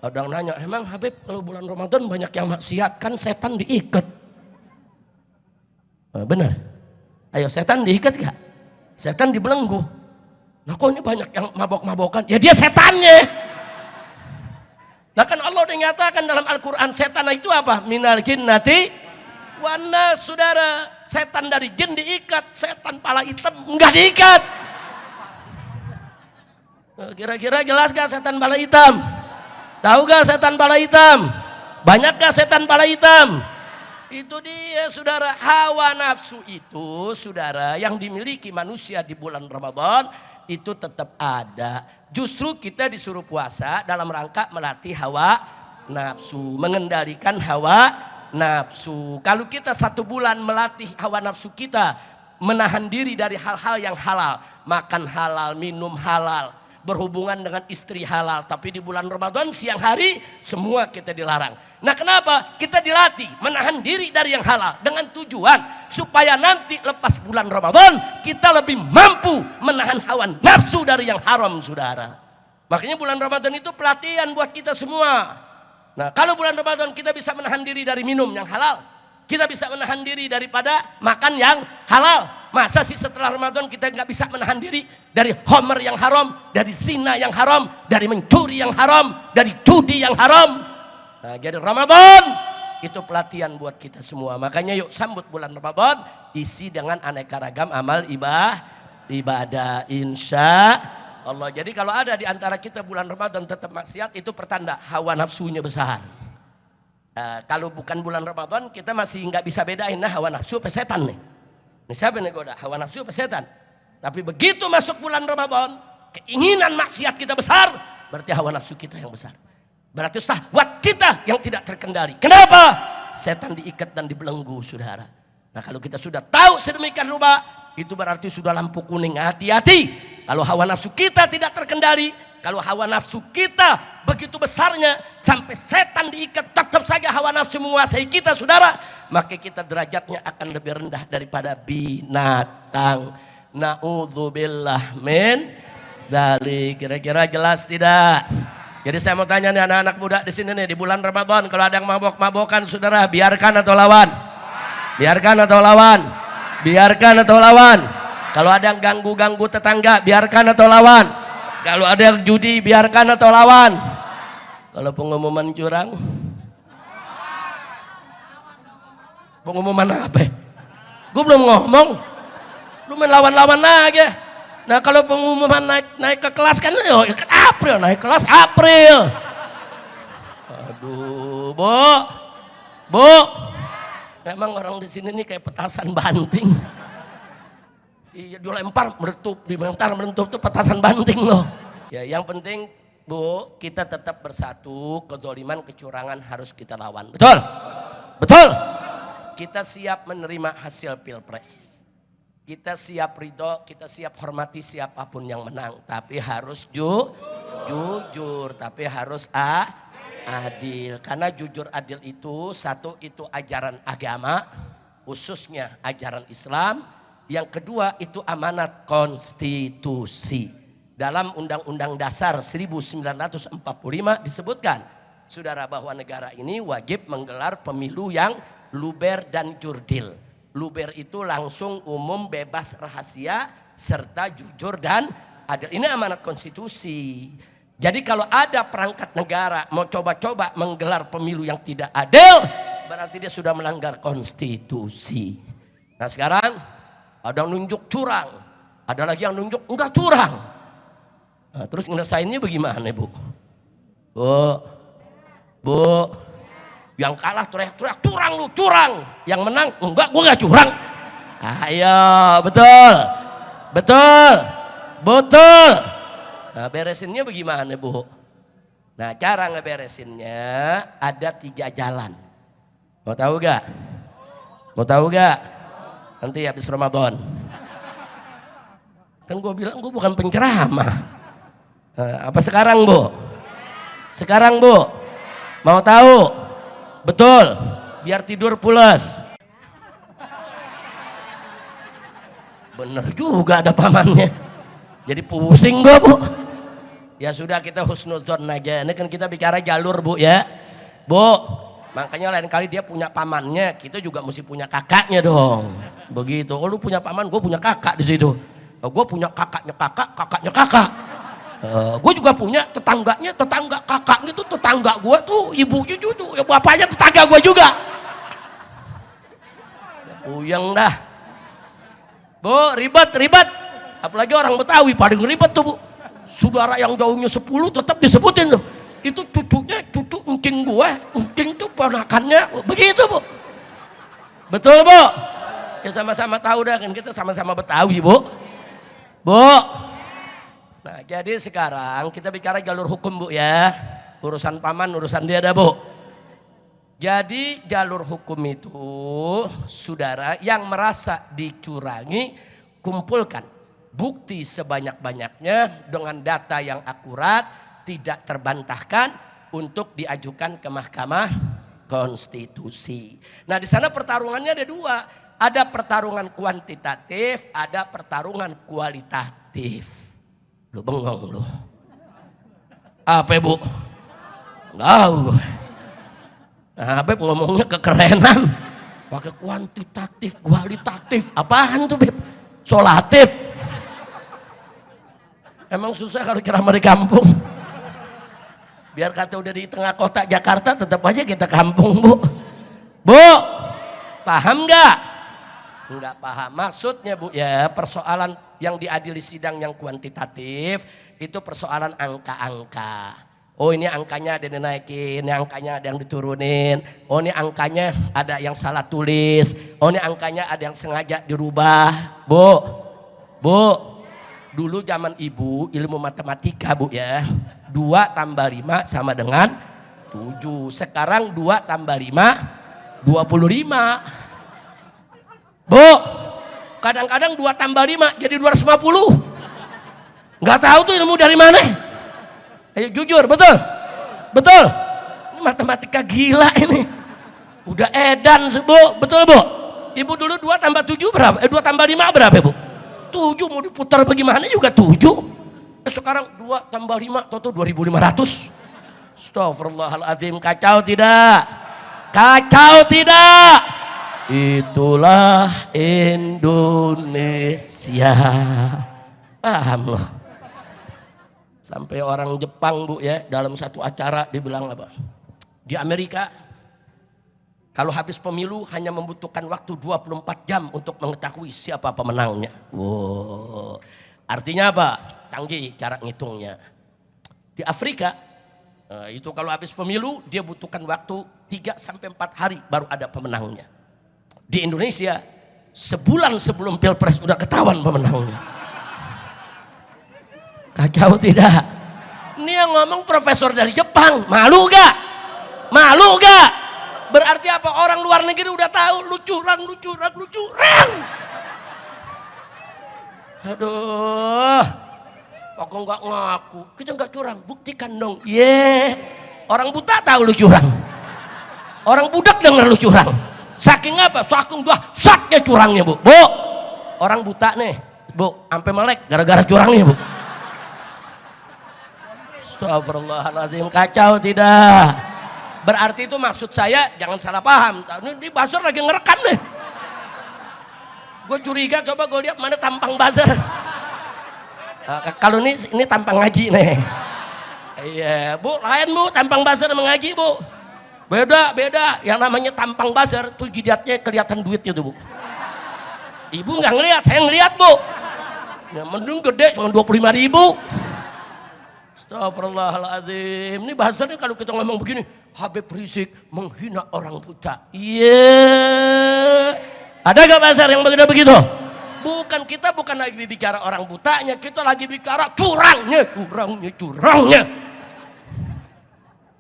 Speaker 1: ada yang nanya, emang Habib kalau bulan Ramadan banyak yang maksiat, kan setan diikat. Benar. Ayo setan diikat gak? Setan dibelenggu. Nah kok ini banyak yang mabok-mabokan? Ya dia setannya. Nah kan Allah udah nyatakan dalam Al-Quran, setan itu apa? Minal jinnati wana saudara. Setan dari jin diikat, setan pala hitam enggak diikat. Kira-kira jelas gak setan pala hitam? Tahu gak setan pala hitam? Banyak gak setan pala hitam? Itu dia saudara, hawa nafsu itu saudara yang dimiliki manusia di bulan Ramadan itu tetap ada. Justru kita disuruh puasa dalam rangka melatih hawa nafsu, mengendalikan hawa nafsu. Kalau kita 1 bulan melatih hawa nafsu kita, menahan diri dari hal-hal yang halal, makan halal, minum halal, berhubungan dengan istri halal, tapi di bulan Ramadan siang hari semua kita dilarang. Nah kenapa? Kita dilatih menahan diri dari yang halal dengan tujuan supaya nanti lepas bulan Ramadan kita lebih mampu menahan hawa nafsu dari yang haram saudara. Makanya bulan Ramadan itu pelatihan buat kita semua. Nah kalau bulan Ramadan kita bisa menahan diri dari minum yang halal, kita bisa menahan diri daripada makan yang halal. Masa sih setelah Ramadan kita nggak bisa menahan diri dari homer yang haram, dari zina yang haram, dari mencuri yang haram, dari judi yang haram. Nah jadi Ramadan itu pelatihan buat kita semua. Makanya yuk sambut bulan Ramadan, isi dengan aneka ragam amal ibadah insya Allah. Jadi kalau ada di antara kita bulan Ramadan tetap maksiat, itu pertanda hawa nafsunya besar. Kalau bukan bulan Ramadan kita masih nggak bisa bedain, nah hawa nafsu apa setan nih. Ini siapa nih goda? Hawa nafsu apa setan? Tapi begitu masuk bulan Ramadan, keinginan maksiat kita besar, berarti hawa nafsu kita yang besar. Berarti syahwat kita yang tidak terkendali. Kenapa? Setan diikat dan dibelenggu, saudara. Nah kalau kita sudah tahu sedemikian rupa, itu berarti sudah lampu kuning. Hati-hati. Kalau hawa nafsu kita tidak terkendali, kalau hawa nafsu kita begitu besarnya sampai setan diikat, tetap saja hawa nafsu menguasai kita, saudara, maka kita derajatnya akan lebih rendah daripada binatang. Na'udzubillah min dzalik. Kira-kira jelas tidak? Jadi saya mau tanya nih anak-anak muda di sini nih, di bulan Ramadan kalau ada yang mabok-mabokan, saudara, biarkan atau lawan? Biarkan atau lawan? Biarkan atau lawan? Kalau ada yang ganggu-ganggu tetangga, biarkan atau lawan? Kalau ada yang judi, biarkan atau lawan? Kalau pengumuman curang? Pengumuman apa? Gue belum ngomong. Lu main lawan-lawan aja. Nah kalau pengumuman naik ke kelas kan, April, naik kelas April. Aduh, Bu, memang orang di sini nih kayak petasan banting. Iya, dilempar merentup tuh petasan banting loh. Ya, yang penting Bu, kita tetap bersatu. Kezaliman, kecurangan harus kita lawan. Betul? Betul? Kita siap menerima hasil pilpres. Kita siap ridho, kita siap hormati siapapun yang menang. Tapi harus jujur, tapi harus adil. Karena jujur adil itu, satu itu ajaran agama, khususnya ajaran Islam. Yang kedua itu amanat konstitusi. Dalam Undang-Undang Dasar 1945 disebutkan, saudara, bahwa negara ini wajib menggelar pemilu yang luber dan jurdil. Luber itu langsung, umum, bebas, rahasia, serta jujur dan adil. Ini amanat konstitusi. Jadi kalau ada perangkat negara mau coba-coba menggelar pemilu yang tidak adil, berarti dia sudah melanggar konstitusi. Nah sekarang ada yang nunjuk curang, ada lagi yang nunjuk enggak curang. Nah, terus ngerasainnya bagaimana, Bu? Bu, yang kalah teriak-teriak, curang lu, curang. Yang menang, enggak, gua enggak curang. Ayo, betul. Nah, beresinnya bagaimana, Bu? Nah, cara ngeberesinnya ada 3 jalan. Mau tahu gak? Nanti habis Ramadan. Kan gue bilang gue bukan penceramah. Apa sekarang, Bu? Sekarang, Bu? Mau tahu? Betul, biar tidur pulas. Bener juga ada pamannya. Jadi pusing gue, Bu. Ya sudah, kita husnuzon aja. Ini kan kita bicara jalur, Bu, ya. Bu, makanya lain kali dia punya pamannya, kita juga mesti punya kakaknya dong. Begitu. Oh, lu punya paman, gue punya kakak di situ. Gue punya kakaknya kakak. Gue juga punya tetangga kakak gitu. Tetangga gue tuh ibunya tuh, ya bapaknya tetangga gue juga. Puyeng dah. Bu, ribet. Apalagi orang Betawi paling ribet tuh, Bu. Saudara yang jauhnya 10 tetap disebutin tuh. Itu cucu encing gue, encing tuh ponakannya, begitu, Bu. Betul, Bu? Ya sama-sama tahu dah kan, kita sama-sama Betawi, Bu. Nah, jadi sekarang kita bicara jalur hukum, Bu, ya. Urusan paman, urusan dia dah, Bu. Jadi jalur hukum itu, saudara yang merasa dicurangi, kumpulkan bukti sebanyak-banyaknya dengan data yang akurat, tidak terbantahkan, untuk diajukan ke Mahkamah Konstitusi. Nah, di sana pertarungannya ada 2. Ada pertarungan kuantitatif, ada pertarungan kualitatif. Lu bengong lu. Apa, Bu? Enggak. Nah, Beb ngomongnya kekerenan. Pakai kuantitatif, kualitatif. Apaan tuh, Beb? Solatif. Emang susah kalau ceramah di kampung. Biar kata udah di tengah kota Jakarta, tetap aja kita kampung, Bu. Bu, paham nggak? Nggak paham. Maksudnya Bu ya, persoalan yang diadili sidang yang kuantitatif itu persoalan angka-angka. Oh ini angkanya ada yang dinaikin, ini angkanya ada yang diturunin. Oh ini angkanya ada yang salah tulis. Oh ini angkanya ada yang sengaja dirubah. Bu, dulu zaman ibu ilmu matematika Bu ya. 2 tambah 5 sama dengan 7. Sekarang 2 tambah 5, 25. Bu, kadang-kadang 2 tambah 5 jadi 250. Nggak tahu tuh ilmu dari mana. Ayo jujur, betul? Betul? Ini matematika gila ini. Udah edan Bu, betul Bu? Ibu dulu 2 tambah 7 berapa? 2 tambah 5 berapa Bu? 7, mau diputar bagaimana juga 7. Sekarang 2 tambah 5, toto 2.500. Astagfirullahaladzim, kacau tidak? Kacau tidak? Itulah Indonesia. Paham loh. Sampai orang Jepang Bu ya, dalam satu acara dibilang apa? Di Amerika kalau habis pemilu hanya membutuhkan waktu 24 jam untuk mengetahui siapa pemenangnya. Wow. Artinya apa? Canggih cara ngitungnya. Di Afrika itu kalau habis pemilu dia butuhkan waktu 3 sampai 4 hari baru ada pemenangnya. Di Indonesia sebulan sebelum Pilpres udah ketahuan pemenangnya. Kacau tidak? Ini yang ngomong profesor dari Jepang. Malu gak? Malu gak? Berarti apa? Orang luar negeri udah tahu lu curang. Aduh. Kok nggak ngaku? Kita nggak curang, buktikan dong. Orang buta tahu lu curang. Orang budak denger lu curang. Saking apa? Saking dahsyatnya curangnya Bu. Orang buta nih, Bu, sampai melek gara-gara curangnya Bu. Astagfirullahaladzim, kacau tidak? Berarti itu maksud saya jangan salah paham. Ini buzzer lagi ngerekam nih. Gue curiga, coba gue lihat mana tampang buzzer. Kalau ini tampang ngaji nih. Iya Bu, lain Bu, tampang buzzer mengaji Bu. Beda. Yang namanya tampang buzzer tuh jidatnya kelihatan duitnya tuh Bu. Ibu nggak ngelihat, saya ngelihat Bu. Ya mending gede cuma 25.000. Astagfirullahaladzim. Ini bahasanya kalau kita ngomong begini, Habib Rizik menghina orang buta. Iya. Ada gak bahasa yang begitu? Bukan, kita bukan lagi bicara orang butanya, kita lagi bicara curangnya.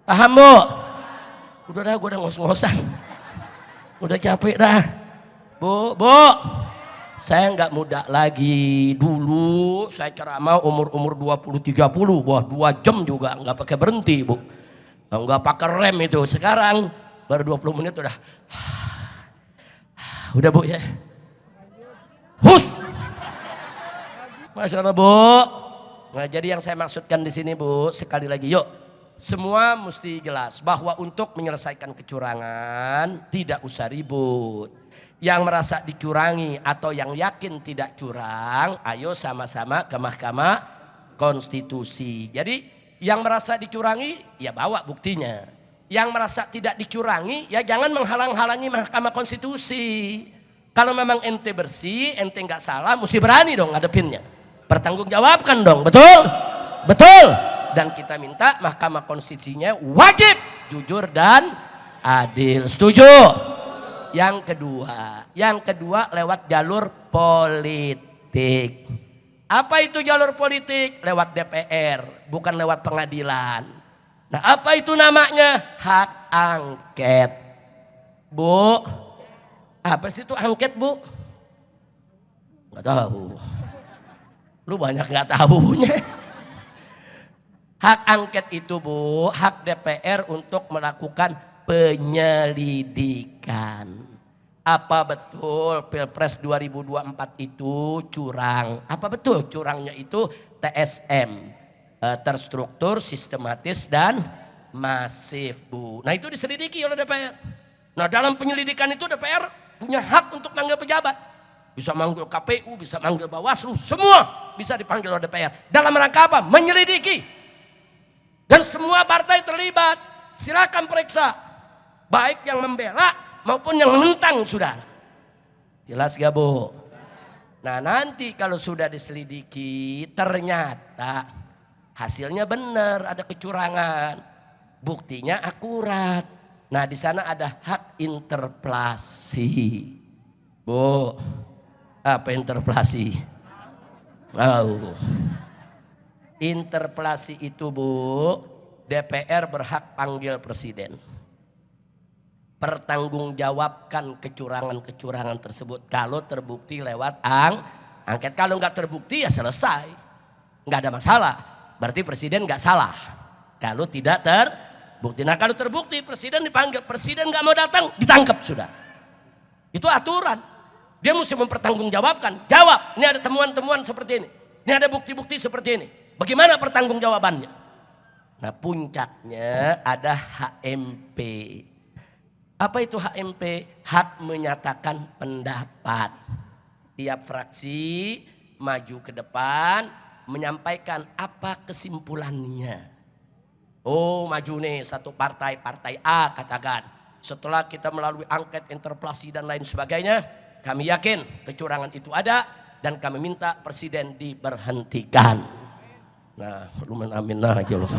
Speaker 1: Paham Bu? Udah dah, gue udah ngos-ngosan. Udah capek dah. Bu. Saya nggak muda lagi. Dulu saya ceramah umur 20-30, wah 2 jam juga nggak pakai berhenti Bu, nggak pakai rem itu. Sekarang baru 20 menit udah Bu ya. Hus, Masya Allah Bu. Nah jadi yang saya maksudkan di sini Bu, sekali lagi yuk, semua mesti jelas bahwa untuk menyelesaikan kecurangan tidak usah ribut. Yang merasa dicurangi atau yang yakin tidak curang, ayo sama-sama ke Mahkamah Konstitusi. Jadi yang merasa dicurangi ya bawa buktinya. Yang merasa tidak dicurangi ya jangan menghalang-halangi Mahkamah Konstitusi. Kalau memang ente bersih, ente nggak salah, mesti berani dong ngadepinnya. Pertanggungjawabkan dong, betul? Betul. Dan kita minta Mahkamah Konstitusinya wajib jujur dan adil. Setuju? Yang kedua lewat jalur politik. Apa itu jalur politik? Lewat DPR, bukan lewat pengadilan. Nah apa itu namanya? Hak angket. Bu, apa sih itu angket Bu? Nggak tahu. Lu banyak nggak tahunya. Hak angket itu Bu, hak DPR untuk melakukan penyelidikan. Apa betul Pilpres 2024 itu curang? Apa betul curangnya itu TSM, terstruktur, sistematis dan masif Bu. Nah itu diselidiki oleh DPR. Nah dalam penyelidikan itu DPR punya hak untuk manggil pejabat. Bisa manggil KPU, bisa manggil Bawaslu, semua bisa dipanggil oleh DPR. Dalam rangka apa? Menyelidiki. Dan semua partai terlibat. Silakan periksa. Baik yang membela maupun yang menentang saudara. Jelas gak Bu? Nah nanti kalau sudah diselidiki ternyata hasilnya benar, ada kecurangan, buktinya akurat. Nah di sana ada hak interpelasi. Bu, apa interpelasi? Oh. Interpelasi itu Bu, DPR berhak panggil presiden, pertanggungjawabkan kecurangan-kecurangan tersebut kalau terbukti lewat angket. Kalau nggak terbukti ya selesai, nggak ada masalah, berarti presiden nggak salah kalau tidak terbukti. Nah kalau terbukti presiden dipanggil, presiden nggak mau datang ditangkap sudah. Itu aturan, dia mesti mempertanggungjawabkan. Jawab, ini ada temuan-temuan seperti ini, ini ada bukti-bukti seperti ini, bagaimana pertanggungjawabannya? Nah puncaknya ada HMP. Apa itu HMP? Hak menyatakan pendapat. Tiap fraksi maju ke depan menyampaikan apa kesimpulannya. Oh maju nih satu partai, partai A katakan, setelah kita melalui angket, interpelasi dan lain sebagainya, kami yakin kecurangan itu ada dan kami minta presiden diberhentikan. Nah lu amin aja lu.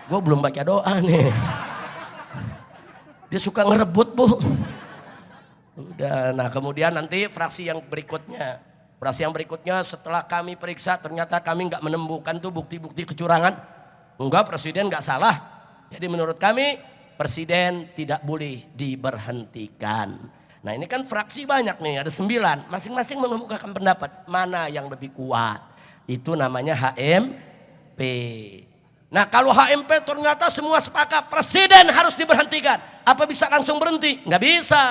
Speaker 1: Gue belum baca doa nih. Dia suka ngerebut Bu. Udah, nah kemudian nanti fraksi yang berikutnya. Fraksi yang berikutnya setelah kami periksa ternyata kami nggak menemukan tuh bukti-bukti kecurangan. Enggak, presiden nggak salah. Jadi menurut kami presiden tidak boleh diberhentikan. Nah ini kan fraksi banyak nih, ada 9. Masing-masing mengemukakan pendapat mana yang lebih kuat. Itu namanya HMP. Nah kalau HMP ternyata semua sepakat presiden harus diberhentikan, apa bisa langsung berhenti? Nggak bisa.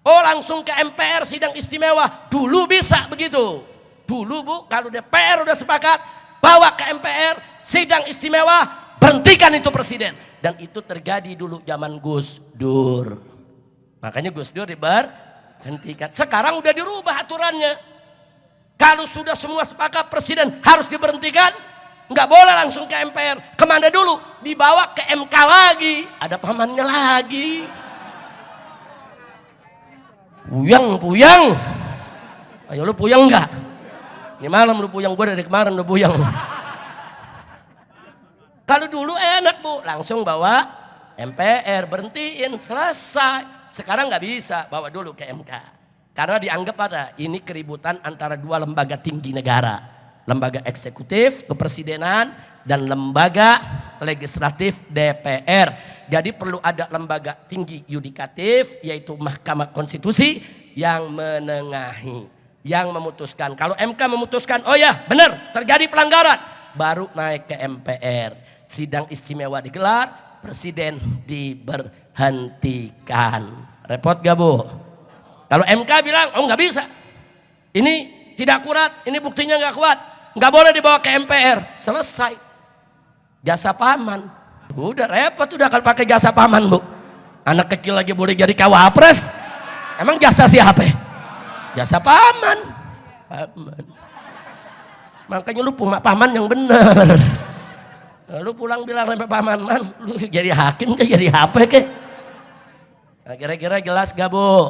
Speaker 1: Oh langsung ke MPR sidang istimewa, dulu bisa begitu. Dulu Bu, kalau DPR udah sepakat, bawa ke MPR sidang istimewa, berhentikan itu presiden. Dan itu terjadi dulu zaman Gus Dur. Makanya Gus Dur diberhentikan. Sekarang udah dirubah aturannya. Kalau sudah semua sepakat presiden harus diberhentikan, nggak boleh langsung ke MPR. Kemana dulu? Dibawa ke MK lagi. Ada pamannya lagi. Puyang. Ayo lu puyang nggak? Ini malam lu puyang, gue dari kemarin lu puyang. Kalau dulu enak Bu, langsung bawa MPR, berhentiin, selesai. Sekarang nggak bisa, bawa dulu ke MK. Karena dianggap ada ini keributan antara dua lembaga tinggi negara. Lembaga eksekutif, kepresidenan, dan lembaga legislatif DPR. Jadi perlu ada lembaga tinggi yudikatif, yaitu Mahkamah Konstitusi yang menengahi, yang memutuskan. Kalau MK memutuskan, oh ya benar terjadi pelanggaran, baru naik ke MPR. Sidang istimewa digelar, presiden diberhentikan. Repot gak Bu? Kalau MK bilang, oh nggak bisa, ini tidak akurat, ini buktinya nggak kuat, nggak boleh dibawa ke MPR, selesai. Jasa paman, udah repot udah kalau pakai jasa paman Bu. Anak kecil lagi boleh jadi kawapres, emang jasa siapa? Jasa paman. Makanya lu punya paman yang benar. Lu pulang bilang sampai paman, man, lu jadi hakim ke jadi apa ke? Nah, kira-kira jelas gak Bu?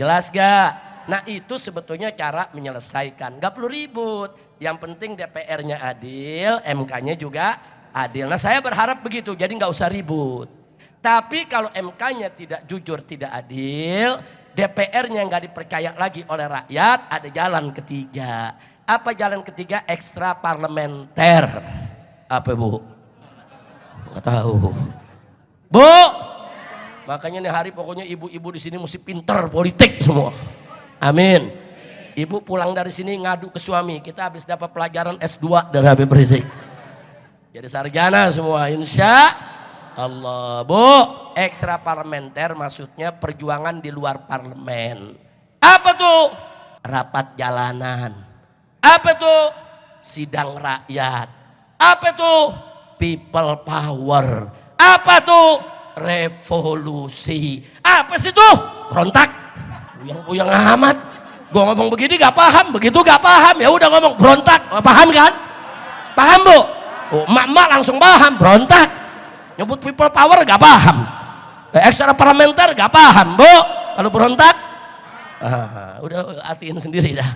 Speaker 1: Jelas gak? Nah itu sebetulnya cara menyelesaikan, gak perlu ribut. Yang penting DPR-nya adil, MK-nya juga adil. Nah saya berharap begitu, jadi gak usah ribut. Tapi kalau MK-nya tidak jujur, tidak adil, DPR-nya gak dipercaya lagi oleh rakyat, ada jalan ketiga. Apa jalan ketiga? Ekstra parlementer. Apa Bu? Gak tahu. Bu, makanya nih hari pokoknya ibu-ibu di sini mesti pinter politik semua. Amin. Ibu pulang dari sini ngadu ke suami, kita habis dapat pelajaran S2 dari Habib Rizik. Jadi sarjana semua, insya Allah. Bu, ekstra parlementer maksudnya perjuangan di luar parlemen. Apa tuh? Rapat jalanan. Apa tuh? Sidang rakyat. Apa tuh? People power. Apa tuh? Revolusi. Apa sih tuh? Berontak. Puyang-puyang amat. Gue ngomong begini gak paham, begitu gak paham, ya udah ngomong berontak. Paham kan? Paham Bu? Oh, emak-emak langsung paham, berontak. Nyebut people power gak paham. Ekstra parlementer gak paham bu kalau berontak. Udah artiin sendiri dah.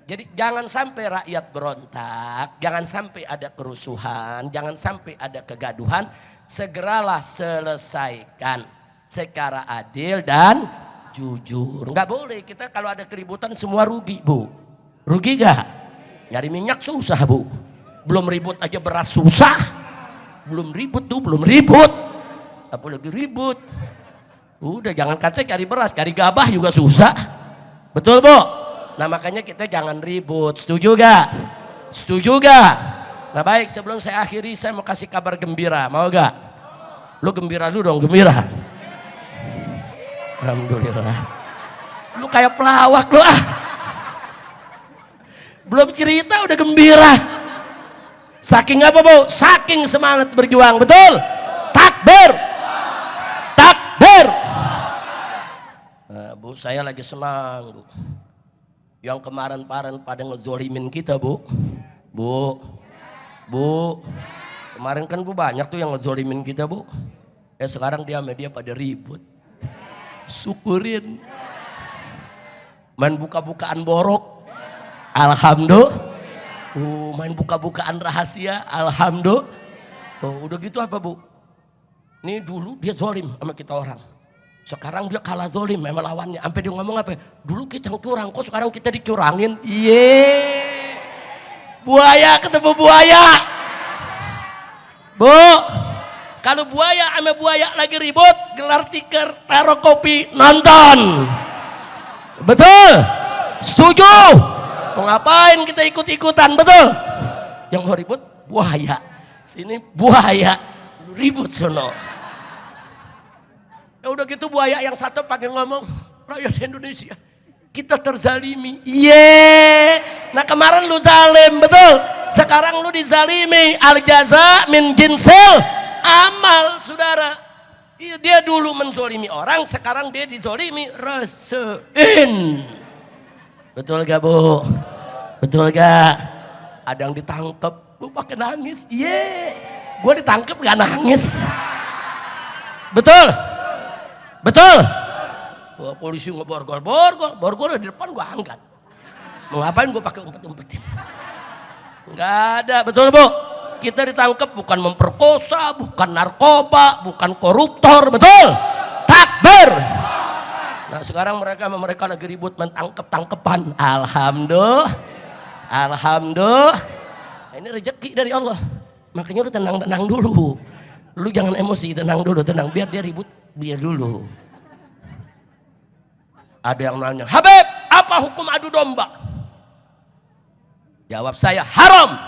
Speaker 1: Jadi jangan sampai rakyat berontak, jangan sampai ada kerusuhan, jangan sampai ada kegaduhan. Segeralah selesaikan secara adil dan jujur. Nggak boleh kita kalau ada keributan semua rugi bu. Rugi gak? Nyari minyak susah bu. Belum ribut aja beras susah. Belum ribut tuh, belum ribut. Apalagi ribut. Udah jangan katanya cari beras, cari gabah juga susah. Betul bu? Nah makanya kita jangan ribut. Setuju gak? Setuju gak? Nah baik, sebelum saya akhiri saya mau kasih kabar gembira. Mau gak? Lu gembira dulu dong, gembira. Alhamdulillah. Lu kayak pelawak lu ah. Belum cerita udah gembira. Saking apa bu? Saking semangat berjuang, betul? Takbir. Takbir. Nah, bu, saya lagi senang bu. Yang kemarin-kemarin pada ngezolimin kita bu. Bu, kemarin kan bu banyak tuh yang ngezolimin kita bu. Sekarang dia sama dia pada ribut. Syukurin. Main buka-bukaan borok. Alhamdulillah. Main buka-bukaan rahasia. Alhamdulillah. Udah gitu apa bu? Ini dulu dia zolim sama kita orang. Sekarang dia kalah zolim sama lawannya. Sampai dia ngomong apa? Dulu kita yang curang, kok sekarang kita dicurangin? Yeay. Buaya ketemu buaya. Bu, kalau buaya sama buaya lagi ribut, gelar tikar, taruh kopi, nonton. Betul? Setuju? Mau ngapain kita ikut-ikutan, betul? Yang mau ribut, buaya. Sini buaya, ribut sono. Ya udah gitu buaya yang satu pakai ngomong, rakyat Indonesia kita terzalimi. Nah kemarin lu zalim, betul? Sekarang lu dizalimi. Al jaza min jinsil amal, saudara. Dia dulu menzolimi orang, sekarang dia dizolimi. Rasain. Betul gak bu? Betul gak? Ada yang ditangkep, lu pakai nangis. Gue ditangkep gak nangis. Betul? Betul? Wah, polisi ngeborgol di depan gue angkat. Mau ngapain gue pakai umpet-umpetin? Enggak ada, betul bu? Kita ditangkap bukan memperkosa, bukan narkoba, bukan koruptor, betul? Takbir. Nah sekarang mereka lagi ribut mentangkep-tangkepan. Alhamdulillah. Alhamdulillah. Nah, ini rezeki dari Allah. Makanya lu tenang-tenang dulu. Lu jangan emosi, tenang dulu, tenang. Biar dia ribut, biar dulu. Ada yang nanya, Habib, apa hukum adu domba? Jawab saya, haram.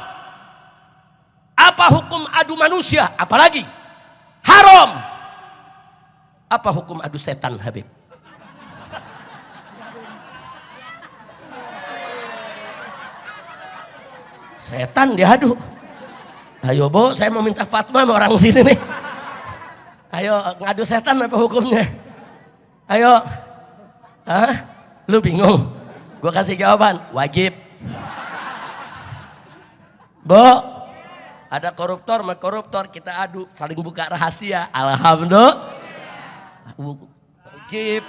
Speaker 1: Apa hukum adu manusia? Apalagi? Haram. Apa hukum adu setan, Habib? Setan diadu. Ayo bu, saya mau minta fatwa sama orang sini nih. Ayo ngadu setan apa hukumnya? Ayo. Hah? Lu bingung? Gue kasih jawaban, wajib. Bu, ada koruptor sama koruptor, kita adu, saling buka rahasia. Alhamdulillah. Wajib.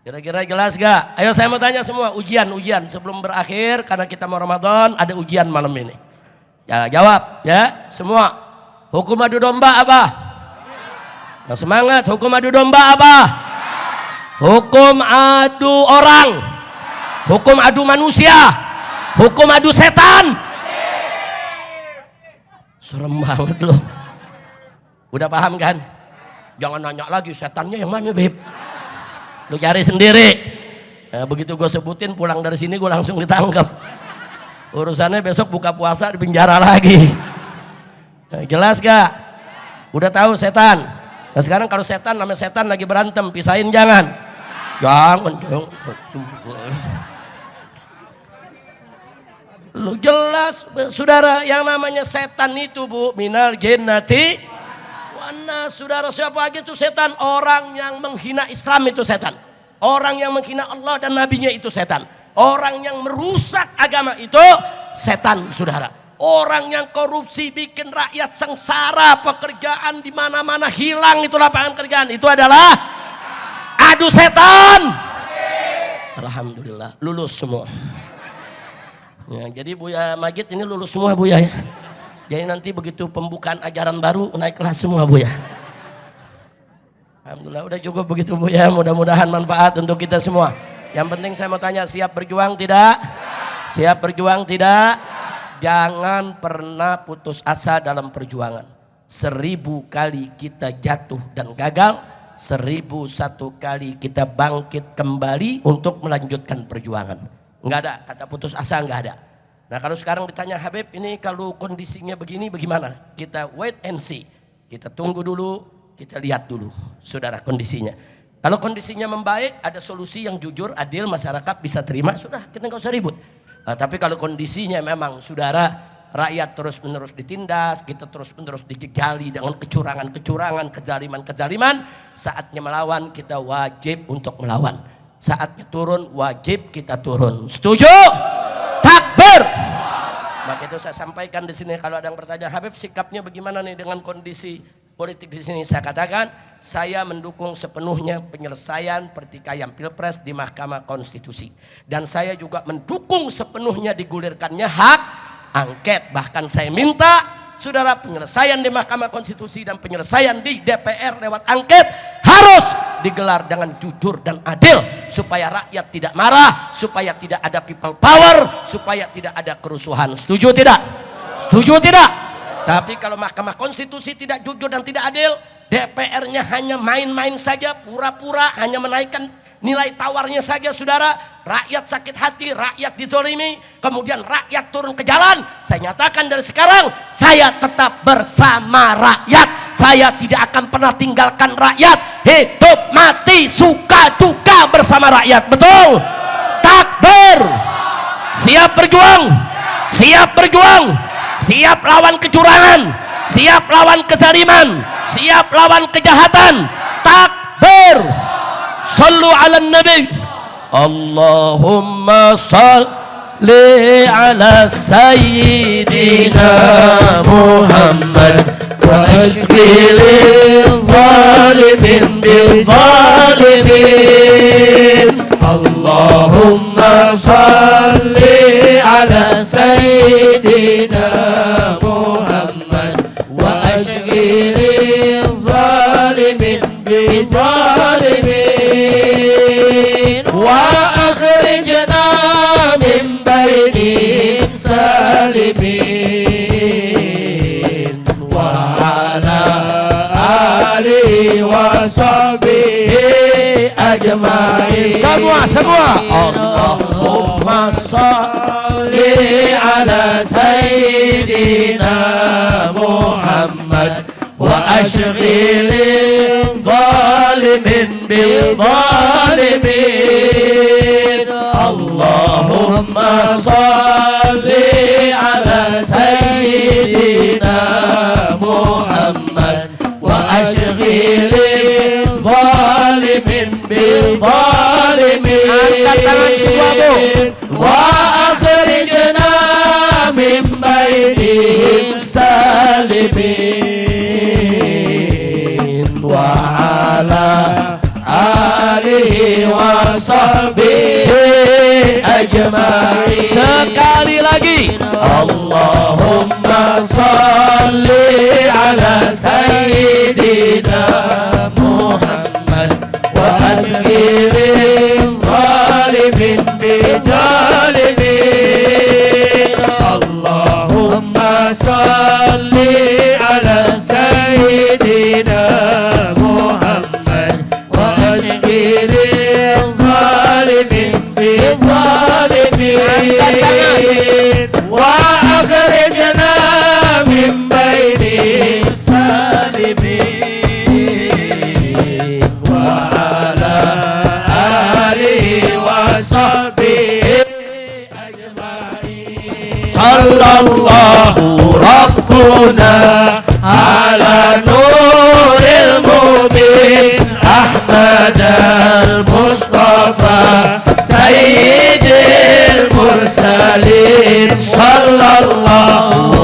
Speaker 1: Kira-kira jelas gak? Ayo saya mau tanya semua, ujian sebelum berakhir, karena kita mau Ramadan, ada ujian malam ini. Ya jawab ya semua. Hukum adu domba apa? Nah, semangat. Hukum adu domba apa? Hukum adu orang, hukum adu manusia, hukum adu setan. Serem banget loh. Udah paham kan? Jangan nanya lagi setannya yang mana Beb. Lu cari sendiri. Nah, begitu gue sebutin pulang dari sini gue langsung ditangkap. Urusannya besok buka puasa di penjara lagi. Nah, jelas gak? Udah tahu setan. Nah sekarang kalau setan namanya setan lagi berantem, pisahin jangan. Jangan. Lu jelas saudara, yang namanya setan itu bu, minal jinnati wana. Saudara, siapa aja itu setan? Orang yang menghina Islam itu setan. Orang yang menghina Allah dan nabinya itu setan. Orang yang merusak agama itu setan, saudara. Orang yang korupsi bikin rakyat sengsara, pekerjaan di mana-mana hilang, itu lapangan kerjaan. Itu adalah adu setan. Alhamdulillah lulus semua. Ya, jadi Buya Majid ini lulus semua Buya ya. Jadi nanti begitu pembukaan ajaran baru naik kelas semua Buya. Alhamdulillah udah cukup begitu Buya. Mudah-mudahan manfaat untuk kita semua. Yang penting saya mau tanya, siap berjuang tidak? Siap berjuang tidak? Jangan pernah putus asa dalam perjuangan. 1000 kali kita jatuh dan gagal, 1001 kali kita bangkit kembali untuk melanjutkan perjuangan. Enggak ada kata putus asa, enggak ada. Nah kalau sekarang ditanya Habib, ini kalau kondisinya begini bagaimana? Kita wait and see. Kita tunggu dulu, kita lihat dulu saudara kondisinya. Kalau kondisinya membaik, ada solusi yang jujur, adil, masyarakat bisa terima, sudah kita nggak usah ribut. Tapi kalau kondisinya memang saudara, rakyat terus-menerus ditindas, kita terus-menerus dijegali dengan kecurangan-kecurangan, kezaliman-kezaliman, saatnya melawan, kita wajib untuk melawan. Saatnya turun, wajib kita turun. Setuju? Takbir! Maka itu saya sampaikan di sini, kalau ada yang bertanya, Habib sikapnya bagaimana nih dengan kondisi politik di sini? Saya katakan, saya mendukung sepenuhnya penyelesaian pertikaian Pilpres di Mahkamah Konstitusi. Dan saya juga mendukung sepenuhnya digulirkannya hak angket. Bahkan saya minta, saudara, penyelesaian di Mahkamah Konstitusi dan penyelesaian di DPR lewat angket harus digelar dengan jujur dan adil, supaya rakyat tidak marah, supaya tidak ada people power, supaya tidak ada kerusuhan. Setuju tidak? Setuju tidak? Tapi kalau Mahkamah Konstitusi tidak jujur dan tidak adil, DPR-nya hanya main-main saja, pura-pura, hanya menaikkan nilai tawarnya saja, saudara, rakyat sakit hati, rakyat dizolimi, kemudian rakyat turun ke jalan. Saya nyatakan dari sekarang, saya tetap bersama rakyat. Saya tidak akan pernah tinggalkan rakyat. Hidup mati suka duka bersama rakyat. Betul? Takbir! Siap berjuang, siap berjuang, siap lawan kecurangan, siap lawan kezaliman, siap lawan kejahatan. Takbir! Sallu ala nabi. Allahumma salli ala sayyidina Muhammad wa ashqilil zalimin bil zalimin. Allahumma salli ala sayyidina Muhammad wa ashqilil zalimin bil zalimin. وأخرجنا من بين السالمين وعلى آله وصحبه أجمعين. Semua Allahumma salli ala sayyidina Muhammad wa ashghilil zalimin bil zalimin. Allahumma salli ala sayyidina Muhammad wa ashghilil zalimin bil zalimin. Angkat tangan semua Bu. Wa akhrijna min bainihim salimin wa ala alihi wa sahbihi ajma'in. Sekali lagi, Allahumma salli ala sayyidina Muhammad wa asghiril zalimin bil zalimin. Allahumma salli ala sayyidina Muhammad wa ashghilil zalimin bil zalimin wa akhrijna min baini salimin wa ala alihi wa sahbihi ajma'in. Sallallahu rabbuna ala nuril mubin Ahmad al-Mustafa sayyidil mursalin. Sallallahu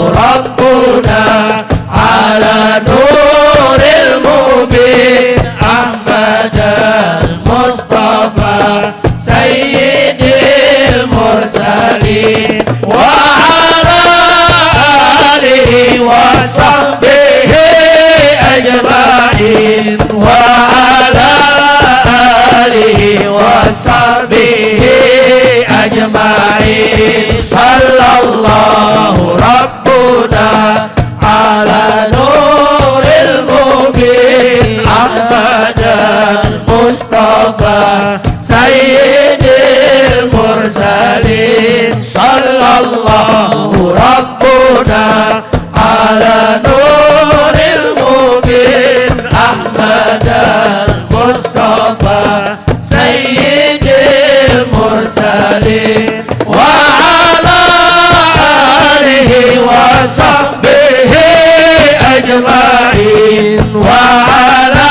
Speaker 1: Sallallahu Rabbuna ala nuril mubin Ahmad al-Mustafa Sayyidil Mursalin wa ala alihi wa sahbihi ajma'in wa ala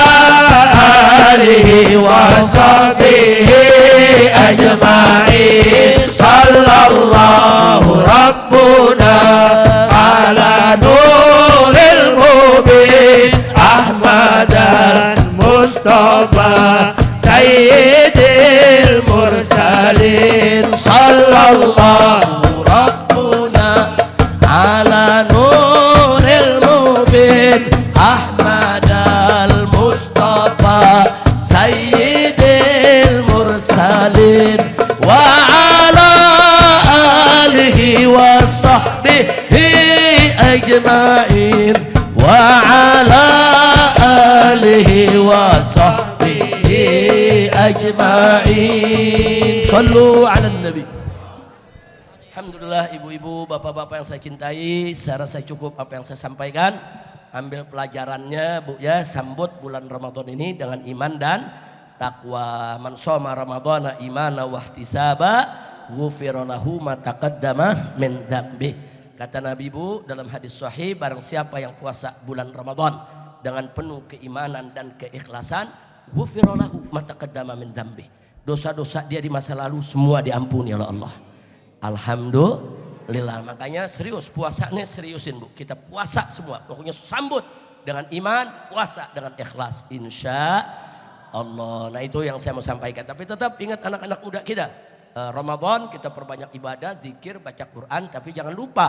Speaker 1: alihi wa sahbihi ajma'in Sallallahu Rabbuna ala nuril mubin Ahmad al-Mustafa Sayyidil Mursalin Sallallahu Rabbuna ala nuril mubin Ahmad al-Mustafa Sayyidil Mursalin wa ala alihi wa sahbihi ajma'in wa ala alihi wa sahbihi ajma'in. Sallu ala nabi. Alhamdulillah, ibu-ibu, bapak-bapak yang saya cintai, saya rasa cukup apa yang saya sampaikan. Ambil pelajarannya Bu ya, sambut bulan Ramadan ini dengan iman dan takwa. Man shoma ramadhana imana wa ihtisaba ghufira lahu ma taqaddama min dzambi. Kata Nabi Bu dalam hadis sahih, barang siapa yang puasa bulan Ramadan dengan penuh keimanan dan keikhlasan, ghufira lahu ma taqaddama min dzambi. Dosa-dosa dia di masa lalu semua diampuni oleh Allah. Alhamdulillah. Makanya serius puasanya, seriusin Bu. Kita puasa semua. Pokoknya sambut dengan iman, puasa dengan ikhlas. Insya Allah. Nah itu yang saya mau sampaikan. Tapi tetap ingat anak-anak muda kita. Ramadan kita perbanyak ibadah, zikir, baca Quran. Tapi jangan lupa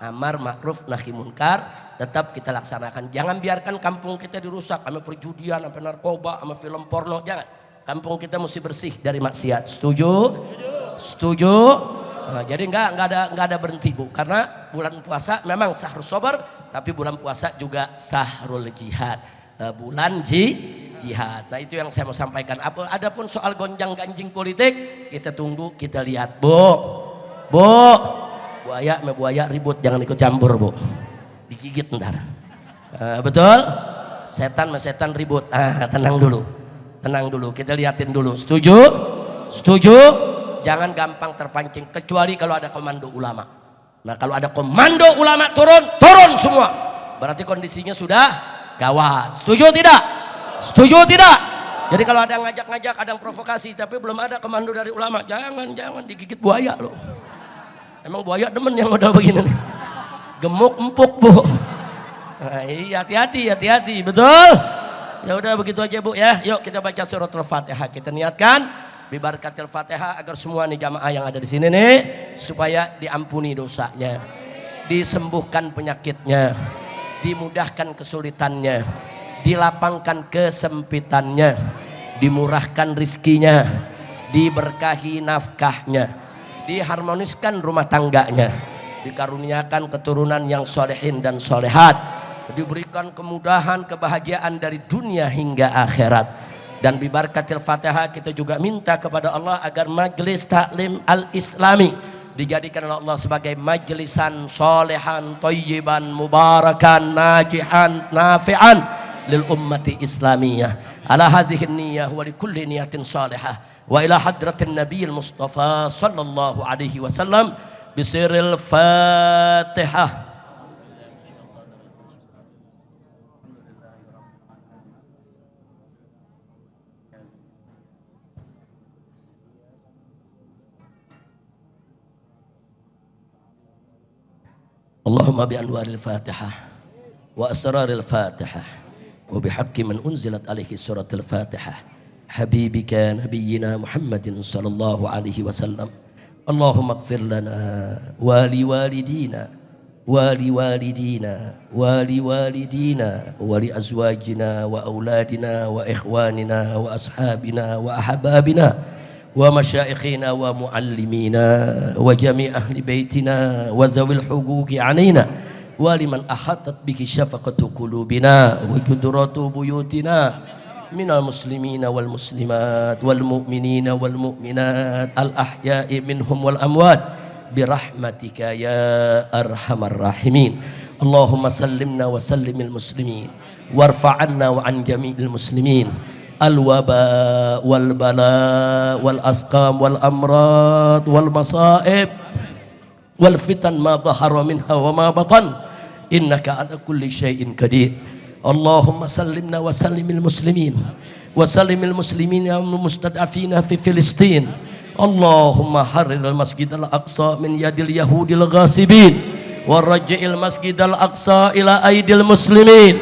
Speaker 1: amar ma'ruf nahi munkar tetap kita laksanakan. Jangan biarkan kampung kita dirusak sama perjudian, sama narkoba, sama film porno. Jangan. Kampung kita mesti bersih dari maksiat. Setuju? Setuju? Nah, jadi enggak ada berhenti Bu, karena bulan puasa memang sahrul sabar, tapi bulan puasa juga sahrul jihad, bulan jihad. Nah itu yang saya mau sampaikan. Adapun soal gonjang-ganjing politik kita tunggu, kita lihat Bu. Buaya sama buaya ribut, jangan ikut campur Bu, digigit ntar. Betul? Setan sama setan ribut, tenang dulu, kita liatin dulu. Setuju? Jangan gampang terpancing, kecuali kalau ada komando ulama. Nah kalau ada komando ulama turun semua, berarti kondisinya sudah gawat. Setuju tidak? Jadi kalau ada ngajak-ngajak, ada yang provokasi, tapi belum ada komando dari ulama, jangan digigit buaya loh. Emang buaya demen yang modal begini, gemuk empuk Bu. Nah, iya, hati-hati, betul? Ya udah begitu aja Bu ya. Yuk kita baca surat Al-Fatihah, kita niatkan bibarakatil Fatihah agar semua nih jamaah yang ada di sini nih supaya diampuni dosanya, disembuhkan penyakitnya, dimudahkan kesulitannya, dilapangkan kesempitannya, dimurahkan rizkinya, diberkahi nafkahnya, diharmoniskan rumah tangganya, dikaruniakan keturunan yang solehin dan solehat, diberikan kemudahan kebahagiaan dari dunia hingga akhirat. Dan bibarakatil Fatihah kita juga minta kepada Allah agar majelis taklim al-islami dijadikan oleh Allah sebagai majlisan solehan, thayyiban, mubarakan, najihan, nafi'an lil ummati islamiyah. Ala hadhihi niyyah wa li kulli niyatin salihah. Wa ila hadratin nabiyil mustafa sallallahu alaihi wasallam bisiril Fatihah. Allahumma bi anwaril Fatihah wa asraril Fatihah wa bihaqqi man unzilat alaihi suratul Fatihah habibika nabiyyina Muhammadin sallallahu alaihi wasallam. Allahumma ighfir lana wa li walidina wa li walidina wa li walidina wa li azwajina wa auladina wa ikhwanina wa ashabina wa ahbabina wa masyayikhina wa muallimina wa jami' ahli baitina wa dhawil huquqi alaina wa liman ahatat bihi syafaqatu qulubina wa judratu buyutina minal muslimina wal muslimat wal mu'minina wal mu'minat al ahya'i minhum wal amwat birahmatika ya arhamar rahimin. Allahumma sallimna wa sallimil muslimin warfa'anna wa an jami'il muslimin al-waba wal bala wal asqam wal amrad wal masaib wal fitan ma dhahara minha wa ma batan innaka ala kulli syai'in qadir. Allahumma sallimna wa sallimil muslimin wa sallimil muslimin yang mustad'afina fi Filistin. Allahumma harrir al-masjid al-aqsa min yadil yahudil ghasibin wa raj'il masjid al-aqsa ila aidil muslimin.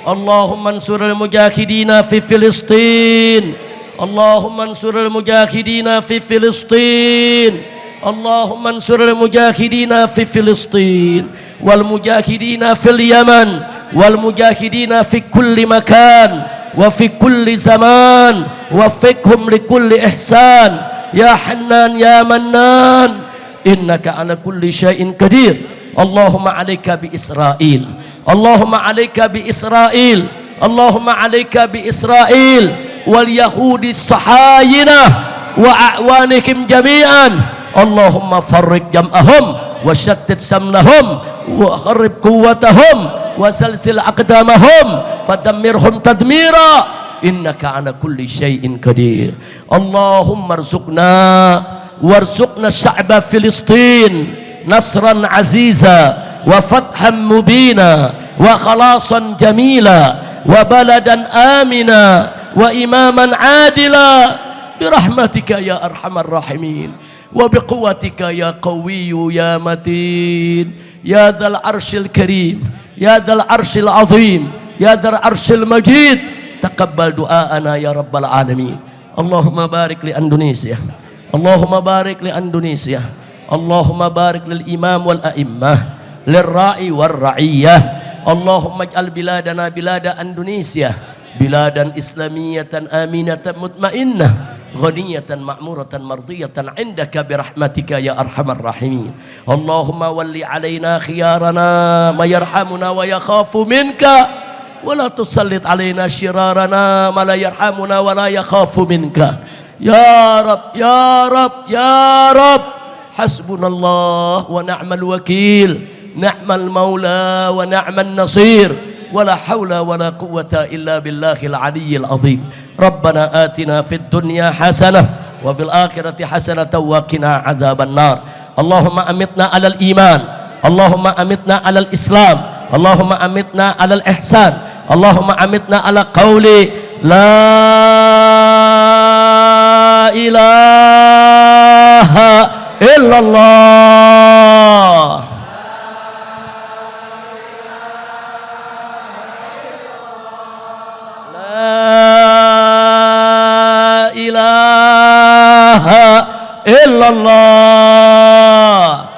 Speaker 1: Allahumma ansuril mujahidina fi Filistin. Allahumma ansuril mujahidina fi Filistin. Allahumma ansuril mujahidina fi Filistin wal mujahidina fil Yaman wal mujahidina fi kulli makan wa fi kulli zaman waffiqhum li kulli ihsan ya Hannan ya Mannan innaka ala kulli syai'in qadir. Allahumma alayka bi Israel. Allahumma alayka bi Israel. Allahumma alayka bi Israel wal yahudi sahayinah wa a'wanihim jami'an. Allahumma farriq jam'ahum wa shattit samnahum wa kharrib quwwatahum wa salsil aqdamahum fadammirhum tadmira innaka ala kulli syai'in qadir. Allahumma arzuqna warzuqna sya'ba Filistin nasran aziza wa fathan mubina wa khalasan jamila wa baladan amina wa imaman adila birahmatika ya arhamar rahimin wa biquwwatika ya qawiyyu ya matin ya dzal arsyil karim ya dzal arsyil azim ya dzal arsyil majid taqabbal du'aana ya rabbal alamin. Allahumma barik li Indonesia. Allahumma barik li Indonesia. Allahumma barik lil imam wal a'immah lil ra'i war ra'iyah. Allahumma ij'al biladana bilada Indonesia biladan islamiyatan aminatan mutmainnah ghaniyatan ma'muratan mardiyatan indaka birahmatika ya arhamar rahimin. Allahumma walli alaina khiyarana ma yarhamuna wa yakhafu minka wa la tusallit alaina syirarana ma la yarhamuna wa la yakhafu minka ya rab ya rab ya rab. Hasbunallah wa ni'mal wakil ni'mal maula wa ni'man nasir wala hawla wala quwwata illa billahil aliyyil azim. Rabbana atina fid dunya hasanah wa fil akhirati hasanah wa qina adzaban nar. Allahumma amitna alal iman. Allahumma amitna alal islam. Allahumma amitna alal ihsan. Allahumma amitna ala qawli la ilaha illallah. La ilaha illallah.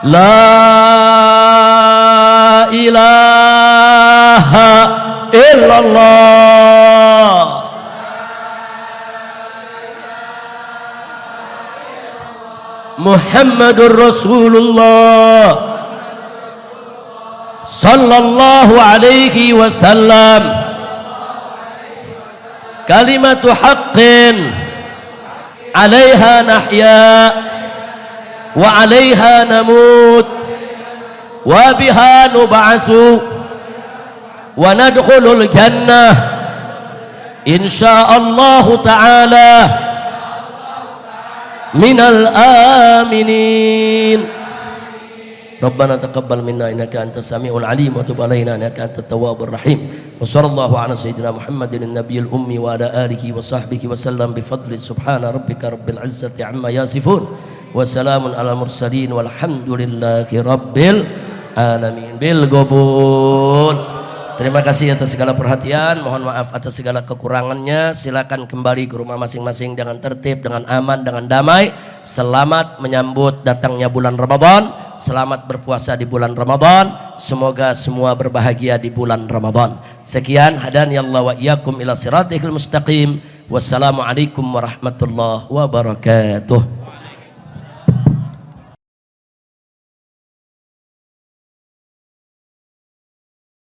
Speaker 1: La ilaha illallah. Muhammadur Rasulullah sallallahu alaihi wasallam. Kalimatu haqqin 'alaiha nahya wa 'alaiha namut wa biha nub'atsu wa nadkhulul jannah insyaallah ta'ala minal aminin. Rabbana taqabbal minna innaka antas samiul alim wa tub alaina innaka antat tawwabur rahim. Wa sallallahu ala sayyidina Muhammadin nabiyil ummi wa ala alihi wa sahbihi wa sallam bi fadli subhana rabbika rabbil izzati amma yasifun wa salamun ala mursalin walhamdulillahi rabbil alamin. Bil qabul. Terima kasih atas segala perhatian, mohon maaf atas segala kekurangannya. Silakan kembali ke rumah masing-masing dengan tertib, dengan aman, dengan damai. Selamat menyambut datangnya bulan Ramadan. Selamat berpuasa di bulan Ramadan. Semoga semua berbahagia di bulan Ramadan. Sekian, hadani Allah wa iyyakum ila siratal mustaqim. Wassalamualaikum warahmatullahi wabarakatuh.